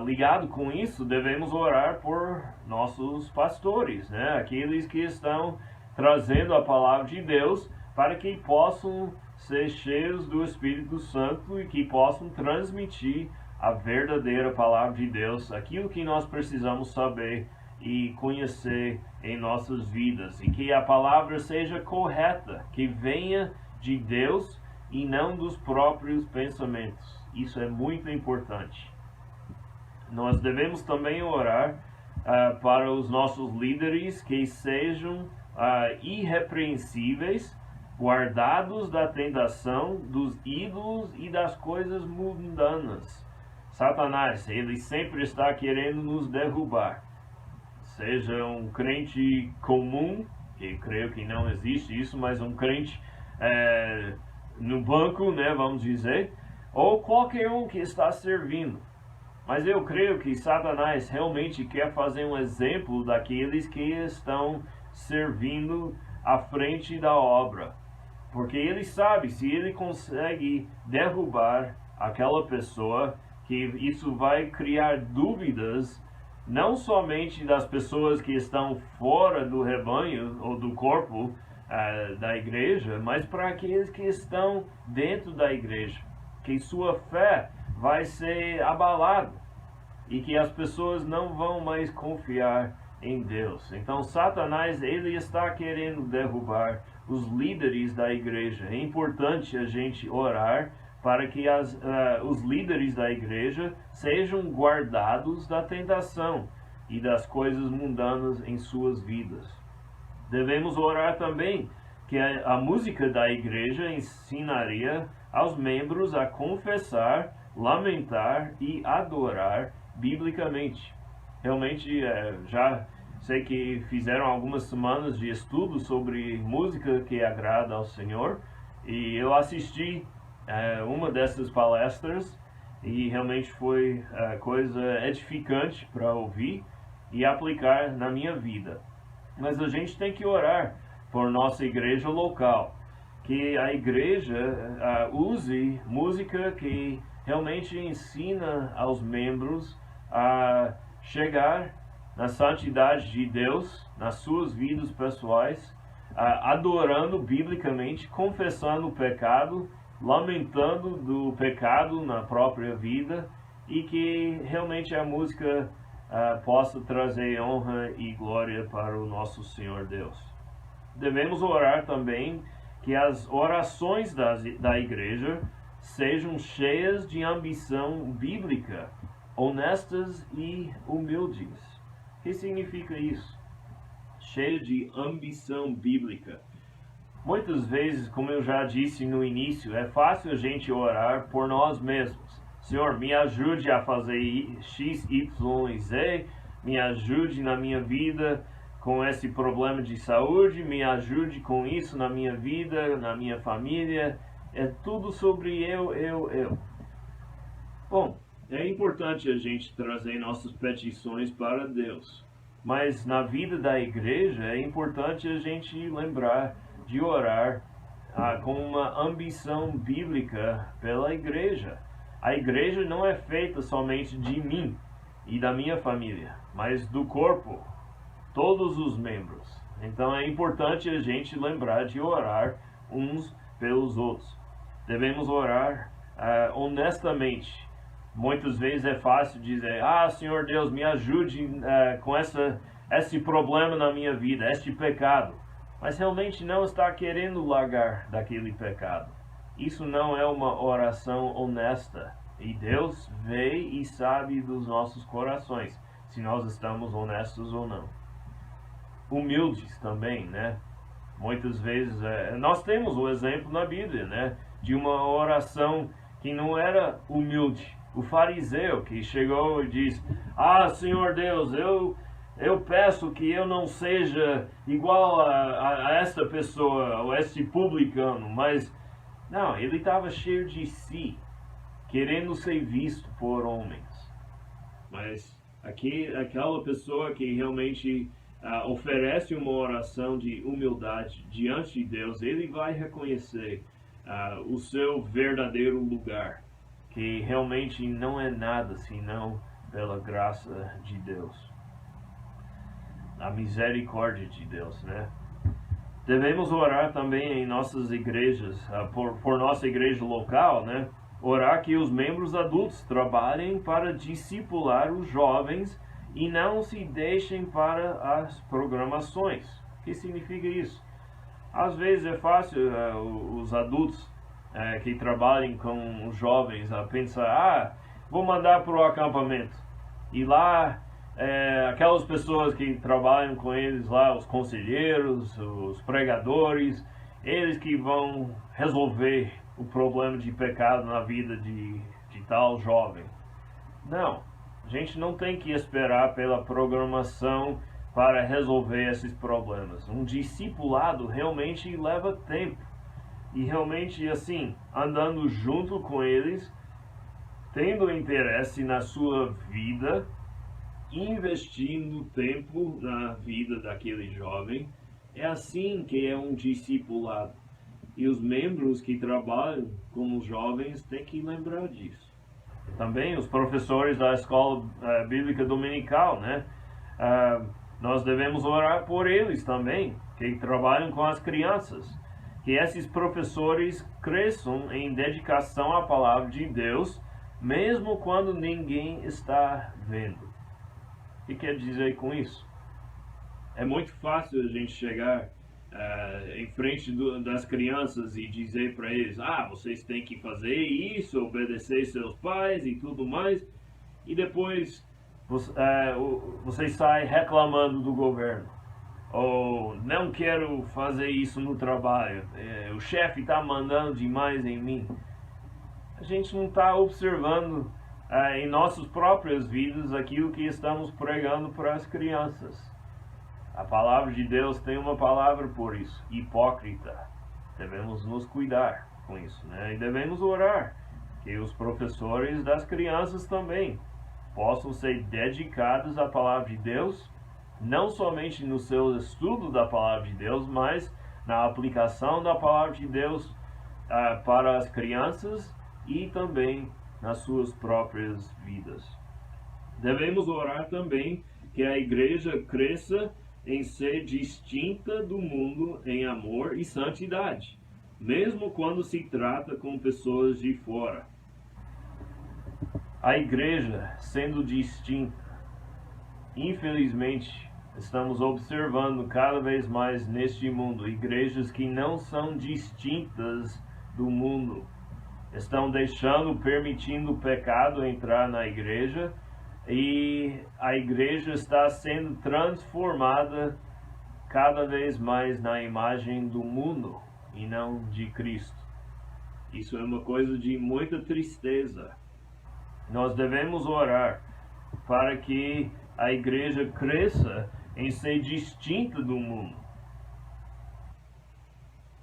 Ligado com isso, devemos orar por nossos pastores, aqueles que estão trazendo a palavra de Deus para que possam ser cheios do Espírito Santo e que possam transmitir a verdadeira palavra de Deus, aquilo que nós precisamos saber e conhecer em nossas vidas, e que a palavra seja correta, que venha de Deus e não dos próprios pensamentos. Isso é muito importante. Nós devemos também orar para os nossos líderes que sejam irrepreensíveis, guardados da tentação dos ídolos e das coisas mundanas. Satanás, ele sempre está querendo nos derrubar. Seja um crente comum, que creio que não existe isso, mas um crente no banco, vamos dizer, ou qualquer um que está servindo. Mas eu creio que Satanás realmente quer fazer um exemplo daqueles que estão servindo à frente da obra. Porque ele sabe, se ele consegue derrubar aquela pessoa, que isso vai criar dúvidas, não somente das pessoas que estão fora do rebanho ou do corpo, da igreja, mas para aqueles que estão dentro da igreja, que sua fé vai ser abalada e que as pessoas não vão mais confiar em Deus. Então Satanás, ele está querendo derrubar os líderes da igreja. É importante a gente orar para que os líderes da igreja sejam guardados da tentação e das coisas mundanas em suas vidas. Devemos orar também que a música da igreja ensinaria aos membros a confessar, lamentar e adorar biblicamente. Realmente, já sei que fizeram algumas semanas de estudo sobre música que agrada ao Senhor, e eu assisti uma dessas palestras e realmente foi coisa edificante para ouvir e aplicar na minha vida. Mas a gente tem que orar por nossa igreja local, que a igreja use música que realmente ensina aos membros a chegar na santidade de Deus, nas suas vidas pessoais, adorando biblicamente, confessando o pecado, lamentando do pecado na própria vida, e que realmente a música possa trazer honra e glória para o nosso Senhor Deus. Devemos orar também que as orações da igreja sejam cheias de ambição bíblica, honestas e humildes. O que significa isso? Cheio de ambição bíblica. Muitas vezes, como eu já disse no início, é fácil a gente orar por nós mesmos. Senhor, me ajude a fazer X, Y e Z, me ajude na minha vida com esse problema de saúde, me ajude com isso na minha vida, na minha família. É tudo sobre eu. Bom, é importante a gente trazer nossas petições para Deus, mas na vida da igreja é importante a gente lembrar de orar com uma ambição bíblica pela igreja. A igreja não é feita somente de mim e da minha família, mas do corpo, todos os membros. Então é importante a gente lembrar de orar uns pelos outros. Devemos orar honestamente. Muitas vezes é fácil dizer: Senhor Deus, me ajude com esse problema na minha vida, este pecado. Mas realmente não está querendo largar daquele pecado. Isso não é uma oração honesta. E Deus vê e sabe dos nossos corações, se nós estamos honestos ou não. Humildes também, né? Muitas vezes, nós temos o exemplo na Bíblia, né? De uma oração que não era humilde. O fariseu que chegou e disse: Senhor Deus, eu peço que eu não seja igual a esta pessoa, ou a este publicano, mas não, ele estava cheio de si, querendo ser visto por homens. Mas aquela pessoa que realmente oferece uma oração de humildade diante de Deus, ele vai reconhecer o seu verdadeiro lugar, que realmente não é nada senão pela graça de Deus, a misericórdia de Deus, né? Devemos orar também em nossas igrejas, por nossa igreja local, né? Orar que os membros adultos trabalhem para discipular os jovens e não se deixem para as programações. O que significa isso? Às vezes é fácil os adultos que trabalhem com os jovens a pensar: vou mandar para o acampamento. E lá, aquelas pessoas que trabalham com eles lá, os conselheiros, os pregadores, eles que vão resolver o problema de pecado na vida de tal jovem. Não, a gente não tem que esperar pela programação para resolver esses problemas. Um discipulado realmente leva tempo. E realmente, assim, andando junto com eles, tendo interesse na sua vida, investindo tempo na vida daquele jovem, é assim que é um discipulado. E os membros que trabalham com os jovens têm que lembrar disso. Também os professores da escola bíblica dominical, né? nós devemos orar por eles também, que trabalham com as crianças. Que esses professores cresçam em dedicação à palavra de Deus, mesmo quando ninguém está vendo. O que quer dizer com isso? É muito fácil a gente chegar em frente das crianças e dizer para eles: vocês têm que fazer isso, obedecer seus pais e tudo mais, e depois vocês saem reclamando do governo, ou não quero fazer isso no trabalho, o chefe está mandando demais em mim. A gente não está observando em nossas próprias vidas aquilo que estamos pregando para as crianças. A palavra de Deus tem uma palavra por isso: hipócrita. Devemos nos cuidar com isso, né? E devemos orar que os professores das crianças também possam ser dedicados à palavra de Deus, não somente no seu estudo da palavra de Deus, mas na aplicação da palavra de Deus para as crianças e também nas suas próprias vidas. Devemos orar também que a igreja cresça em ser distinta do mundo em amor e santidade, mesmo quando se trata com pessoas de fora. A igreja sendo distinta, infelizmente, estamos observando cada vez mais neste mundo igrejas que não são distintas do mundo, estão permitindo o pecado entrar na igreja, e a igreja está sendo transformada cada vez mais na imagem do mundo e não de Cristo. Isso é uma coisa de muita tristeza. Nós devemos orar para que a igreja cresça em ser distinta do mundo.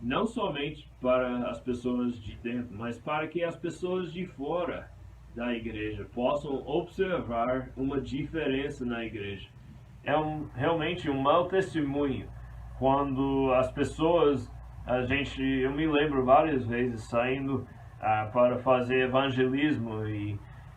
Não somente para as pessoas de dentro, mas para que as pessoas de fora da igreja possam observar uma diferença na igreja. É realmente um mau testemunho quando as pessoas, eu me lembro várias vezes saindo para fazer evangelismo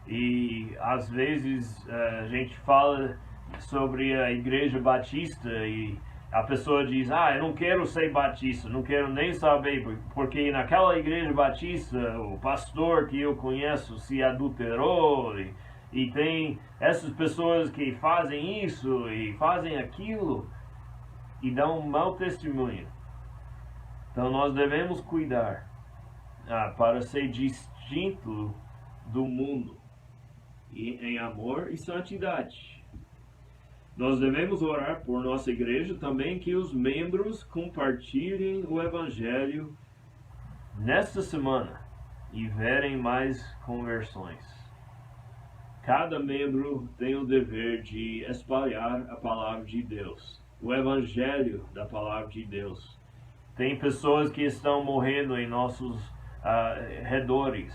e às vezes a gente fala sobre a igreja batista e a pessoa diz: eu não quero ser batista, não quero nem saber, porque naquela igreja batista o pastor que eu conheço se adulterou e tem essas pessoas que fazem isso e fazem aquilo e dão um mau testemunho. Então nós devemos cuidar para ser distinto do mundo em amor e santidade. Nós devemos orar por nossa igreja também, que os membros compartilhem o Evangelho nesta semana e verem mais conversões. Cada membro tem o dever de espalhar a palavra de Deus, o Evangelho da palavra de Deus. Tem pessoas que estão morrendo em nossos redores,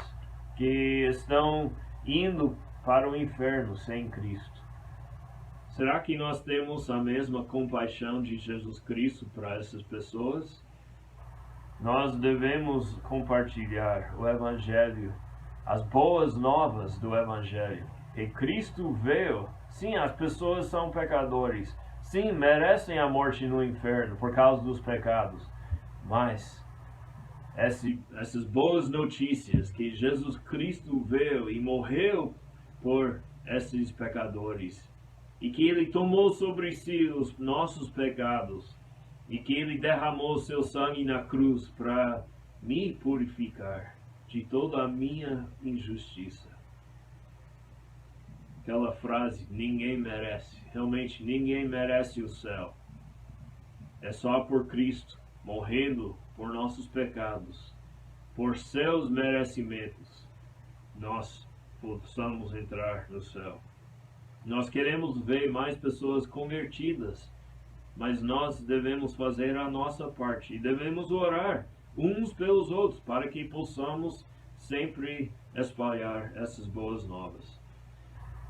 que estão indo para o inferno sem Cristo. Será que nós temos a mesma compaixão de Jesus Cristo para essas pessoas? Nós devemos compartilhar o Evangelho, as boas novas do Evangelho. Que Cristo veio, sim, as pessoas são pecadores, sim, merecem a morte no inferno por causa dos pecados, mas essas boas notícias que Jesus Cristo veio e morreu por esses pecadores, e que Ele tomou sobre si os nossos pecados, e que Ele derramou seu sangue na cruz para me purificar de toda a minha injustiça. Aquela frase: ninguém merece, realmente ninguém merece o céu. É só por Cristo morrendo por nossos pecados, por seus merecimentos, nós possamos entrar no céu. Nós queremos ver mais pessoas convertidas, mas nós devemos fazer a nossa parte e devemos orar uns pelos outros para que possamos sempre espalhar essas boas novas.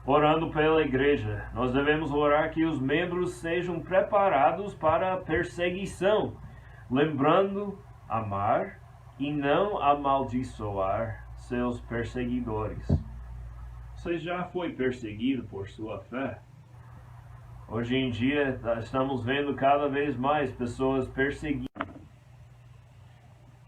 Orando pela igreja, nós devemos orar que os membros sejam preparados para a perseguição, lembrando amar e não amaldiçoar seus perseguidores. Você já foi perseguido por sua fé? Hoje em dia estamos vendo cada vez mais pessoas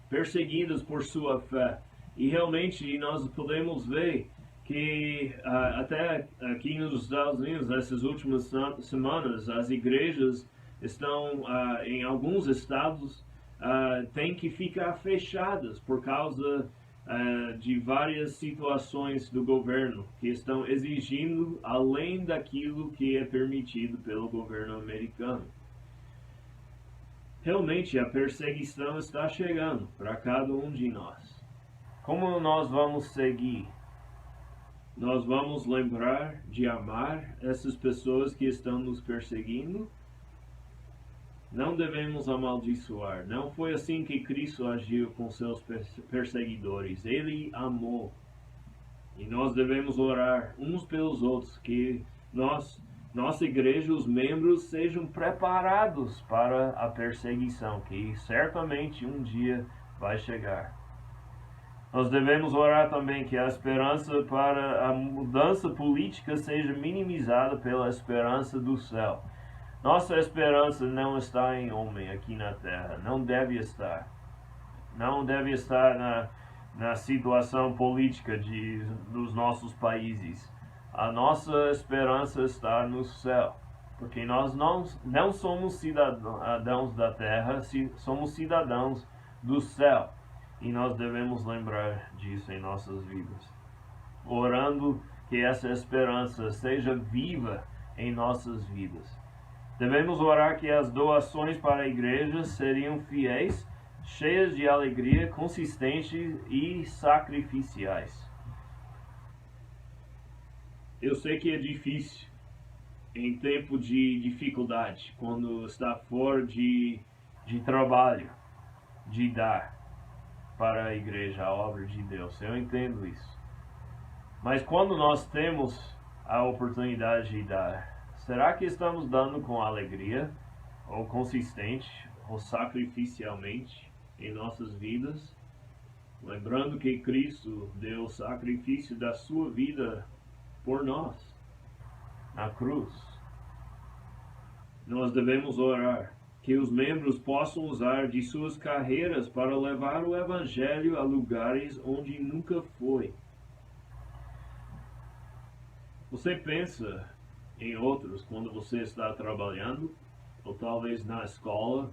perseguidas por sua fé. E realmente nós podemos ver que até aqui nos Estados Unidos, nessas últimas semanas, as igrejas estão, em alguns estados, têm que ficar fechadas por causa de várias situações do governo que estão exigindo além daquilo que é permitido pelo governo americano. Realmente a perseguição está chegando para cada um de nós. Como nós vamos seguir? Nós vamos lembrar de amar essas pessoas que estão nos perseguindo? Não devemos amaldiçoar. Não foi assim que Cristo agiu com seus perseguidores. Ele amou. E nós devemos orar uns pelos outros, que nossa igreja, os membros, sejam preparados para a perseguição, que certamente um dia vai chegar. Nós devemos orar também que a esperança para a mudança política seja minimizada pela esperança do céu. Nossa esperança não está em homem aqui na terra, não deve estar. Não deve estar na situação política dos nossos países. A nossa esperança está no céu, porque nós não somos cidadãos da terra, somos cidadãos do céu. E nós devemos lembrar disso em nossas vidas, orando que essa esperança seja viva em nossas vidas. Devemos orar que as doações para a igreja seriam fiéis, cheias de alegria, consistentes e sacrificiais. Eu sei que é difícil em tempo de dificuldade, quando está fora de trabalho, de dar para a igreja, a obra de Deus. Eu entendo isso. Mas quando nós temos a oportunidade de dar, será que estamos dando com alegria, ou consistente, ou sacrificialmente em nossas vidas? Lembrando que Cristo deu o sacrifício da sua vida por nós, na cruz. Nós devemos orar que os membros possam usar de suas carreiras para levar o Evangelho a lugares onde nunca foi. Você pensa em outros quando você está trabalhando, ou talvez na escola.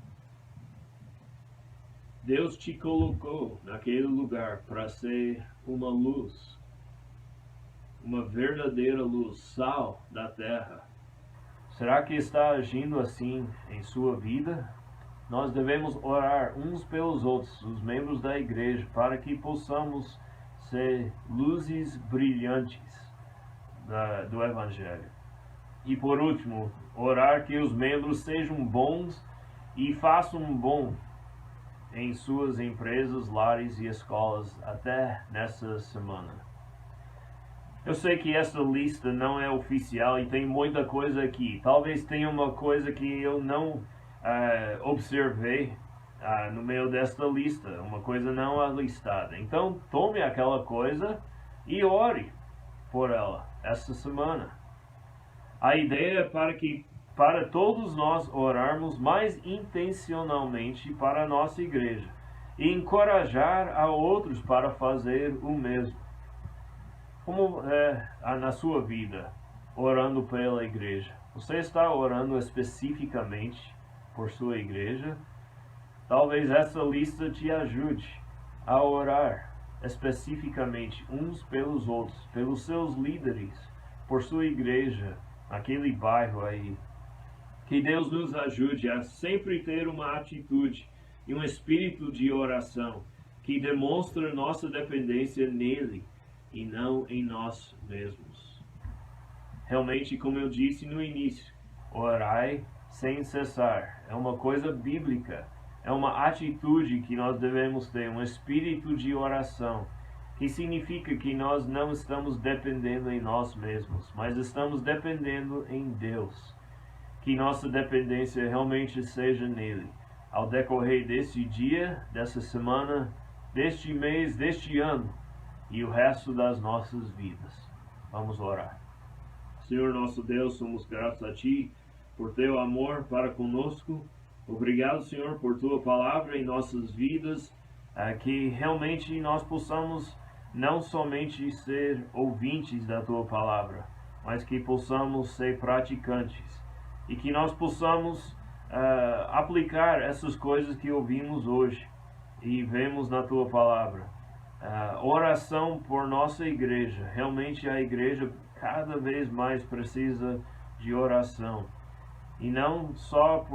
Deus te colocou naquele lugar para ser uma luz, uma verdadeira luz, sal da terra. Será que está agindo assim em sua vida? Nós devemos orar uns pelos outros, os membros da igreja, para que possamos ser luzes brilhantes do Evangelho. E por último, orar que os membros sejam bons e façam bom em suas empresas, lares e escolas até nessa semana. Eu sei que essa lista não é oficial e tem muita coisa aqui. Talvez tenha uma coisa que eu não observei no meio desta lista, uma coisa não alistada. Então, tome aquela coisa e ore por ela essa semana. A ideia é para todos nós orarmos mais intencionalmente para a nossa igreja e encorajar a outros para fazer o mesmo. Como é na sua vida, orando pela igreja? Você está orando especificamente por sua igreja? Talvez essa lista te ajude a orar especificamente uns pelos outros, pelos seus líderes, por sua igreja, naquele bairro aí. Que Deus nos ajude a sempre ter uma atitude e um espírito de oração que demonstra nossa dependência nele e não em nós mesmos. Realmente, como eu disse no início, orai sem cessar. É uma coisa bíblica. É uma atitude que nós devemos ter, um espírito de oração, que significa que nós não estamos dependendo em nós mesmos, mas estamos dependendo em Deus. Que nossa dependência realmente seja nele. Ao decorrer desse dia, dessa semana, deste mês, deste ano, e o resto das nossas vidas. Vamos orar. Senhor nosso Deus, somos gratos a Ti por teu amor para conosco. Obrigado, Senhor, por tua palavra em nossas vidas, que realmente nós possamos não somente ser ouvintes da tua palavra, mas que possamos ser praticantes e que nós possamos aplicar essas coisas que ouvimos hoje e vemos na tua palavra. Oração por nossa igreja. Realmente a igreja cada vez mais precisa de oração. E não só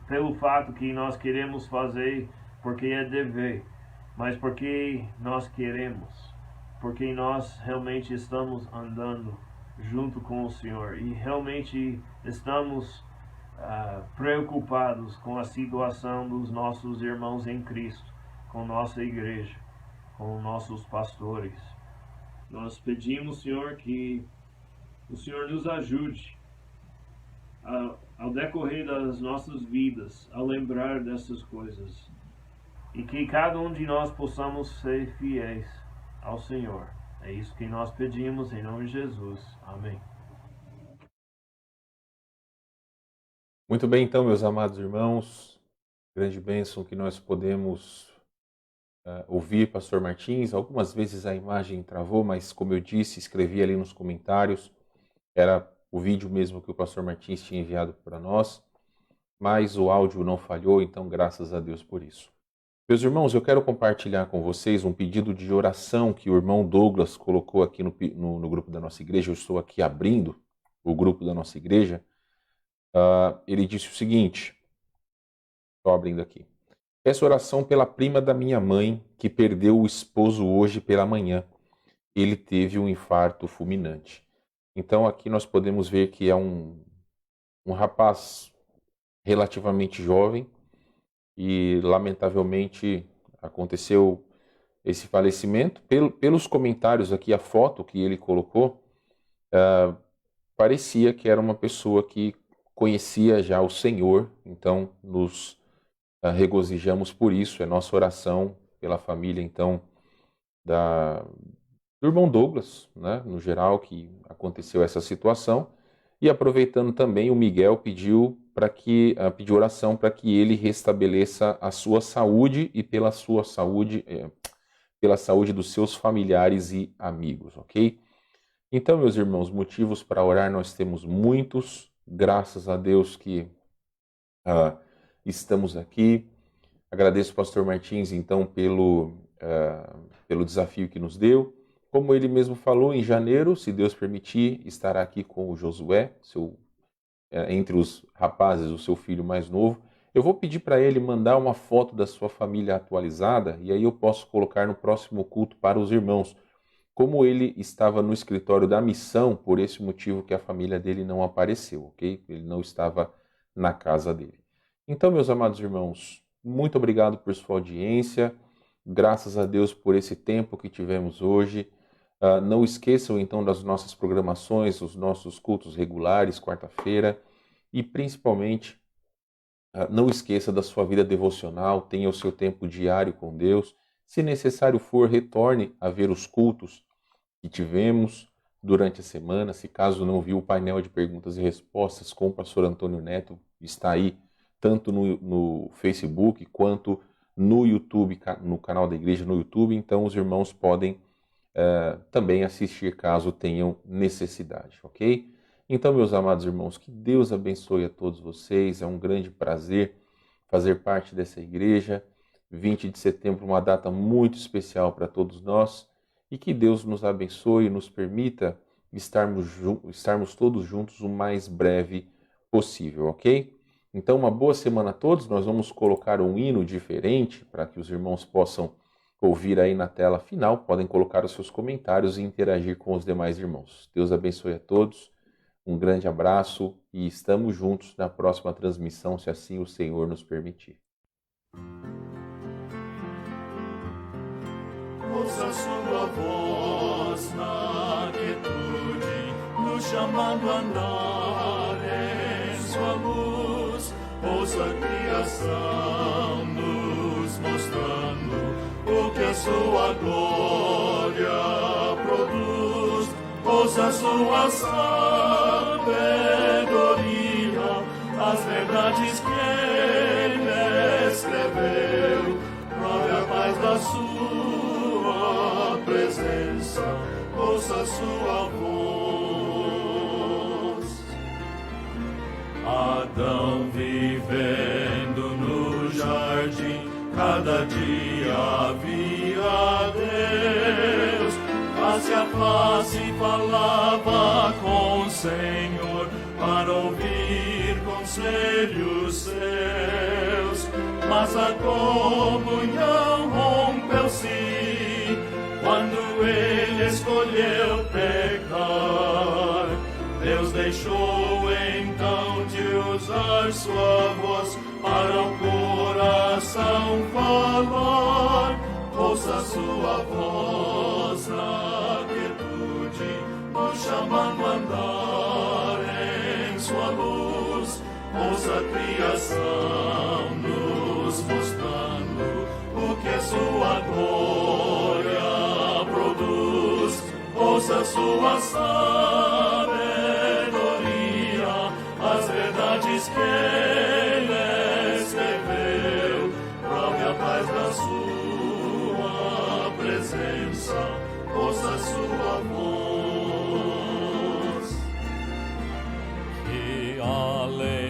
pelo fato que nós queremos fazer porque é dever, mas porque nós queremos, porque nós realmente estamos andando junto com o Senhor e realmente estamos preocupados com a situação dos nossos irmãos em Cristo, com nossa igreja, com nossos pastores. Nós pedimos, Senhor, que o Senhor nos ajude ao decorrer das nossas vidas a lembrar dessas coisas e que cada um de nós possamos ser fiéis ao Senhor. É isso que nós pedimos em nome de Jesus. Amém. Muito bem, então, meus amados irmãos, grande bênção que nós podemos ouvir Pastor Martins. Algumas vezes a imagem travou, mas como eu disse, escrevi ali nos comentários, era o vídeo mesmo que o Pastor Martins tinha enviado para nós, mas o áudio não falhou, então graças a Deus por isso. Meus irmãos, eu quero compartilhar com vocês um pedido de oração que o irmão Douglas colocou aqui no grupo da nossa igreja. Eu estou aqui abrindo o grupo da nossa igreja. Ele disse o seguinte, estou abrindo aqui. Peço oração pela prima da minha mãe que perdeu o esposo hoje pela manhã. Ele teve um infarto fulminante. Então aqui nós podemos ver que é um rapaz relativamente jovem e lamentavelmente aconteceu esse falecimento. Pelos comentários aqui, a foto que ele colocou, parecia que era uma pessoa que conhecia já o Senhor, então nos regozijamos por isso. É nossa oração pela família, então, do irmão Douglas, né, no geral, que aconteceu essa situação. E aproveitando também, o Miguel pediu oração para que ele restabeleça a sua saúde e pela sua saúde, pela saúde dos seus familiares e amigos, ok? Então, meus irmãos, motivos para orar nós temos muitos. Graças a Deus que estamos aqui. Agradeço ao pastor Martins, então, pelo desafio que nos deu. Como ele mesmo falou, em janeiro, se Deus permitir, estará aqui com o Josué, entre os rapazes, o seu filho mais novo. Eu vou pedir para ele mandar uma foto da sua família atualizada e aí eu posso colocar no próximo culto para os irmãos. Como ele estava no escritório da missão, por esse motivo que a família dele não apareceu, ok? Ele não estava na casa dele. Então, meus amados irmãos, muito obrigado por sua audiência. Graças a Deus por esse tempo que tivemos hoje. Não esqueçam, então, das nossas programações, os nossos cultos regulares, quarta-feira. E, principalmente, não esqueça da sua vida devocional. Tenha o seu tempo diário com Deus. Se necessário for, retorne a ver os cultos que tivemos durante a semana. Se caso não viu, o painel de perguntas e respostas com o pastor Antônio Neto está aí, tanto no Facebook quanto no YouTube, no canal da igreja no YouTube. Então os irmãos podem também assistir caso tenham necessidade, ok? Então, meus amados irmãos, que Deus abençoe a todos vocês. É um grande prazer fazer parte dessa igreja. 20 de setembro, uma data muito especial para todos nós, e que Deus nos abençoe e nos permita estarmos todos juntos o mais breve possível, ok? Então, uma boa semana a todos. Nós vamos colocar um hino diferente para que os irmãos possam ouvir aí na tela final. Podem colocar os seus comentários e interagir com os demais irmãos. Deus abençoe a todos, um grande abraço e estamos juntos na próxima transmissão, se assim o Senhor nos permitir. Ouça sua voz na quietude, nos chamando a andar em sua luz. Ouça a criação nos mostrando o que a sua glória produz. Ouça a sua sabedoria verdades que ele escreveu. Prove a paz da sua presença, ouça sua voz. Adão vivendo no jardim, cada dia via Deus, face a face falava com o Senhor, para ouvir conselhos seus. Mas a comunhão rompeu-se quando ele escolheu pecar. Deus deixou então de usar sua voz para o coração falar. Ouça sua voz na quietude, nos chamando a andar em sua luz. Ouça a criação nos mostrando o que a sua glória produz. Ouça sua sabedoria, as verdades que ele escreveu. Prove a paz da sua presença, ouça sua voz. Que alegria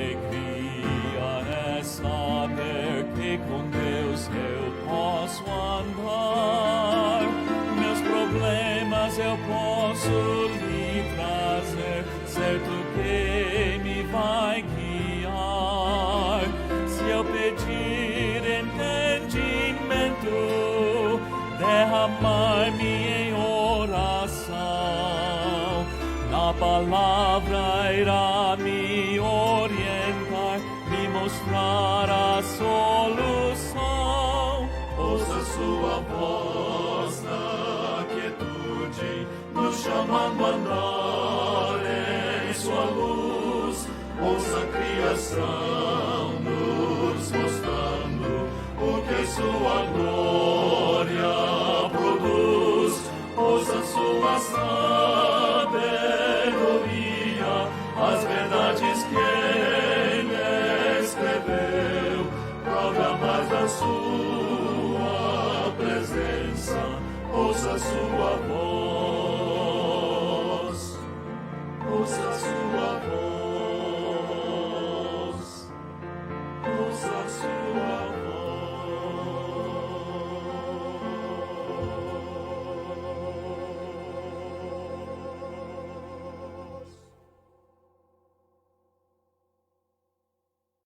é saber que com Deus eu posso andar. Meus problemas eu posso lhe trazer, certo que me vai guiar. Se eu pedir entendimento, derramar-me em oração, na palavra irá me orientar, me mostrar a solução. Ouça sua voz na quietude, nos chamando a andar em sua luz. Ouça a criação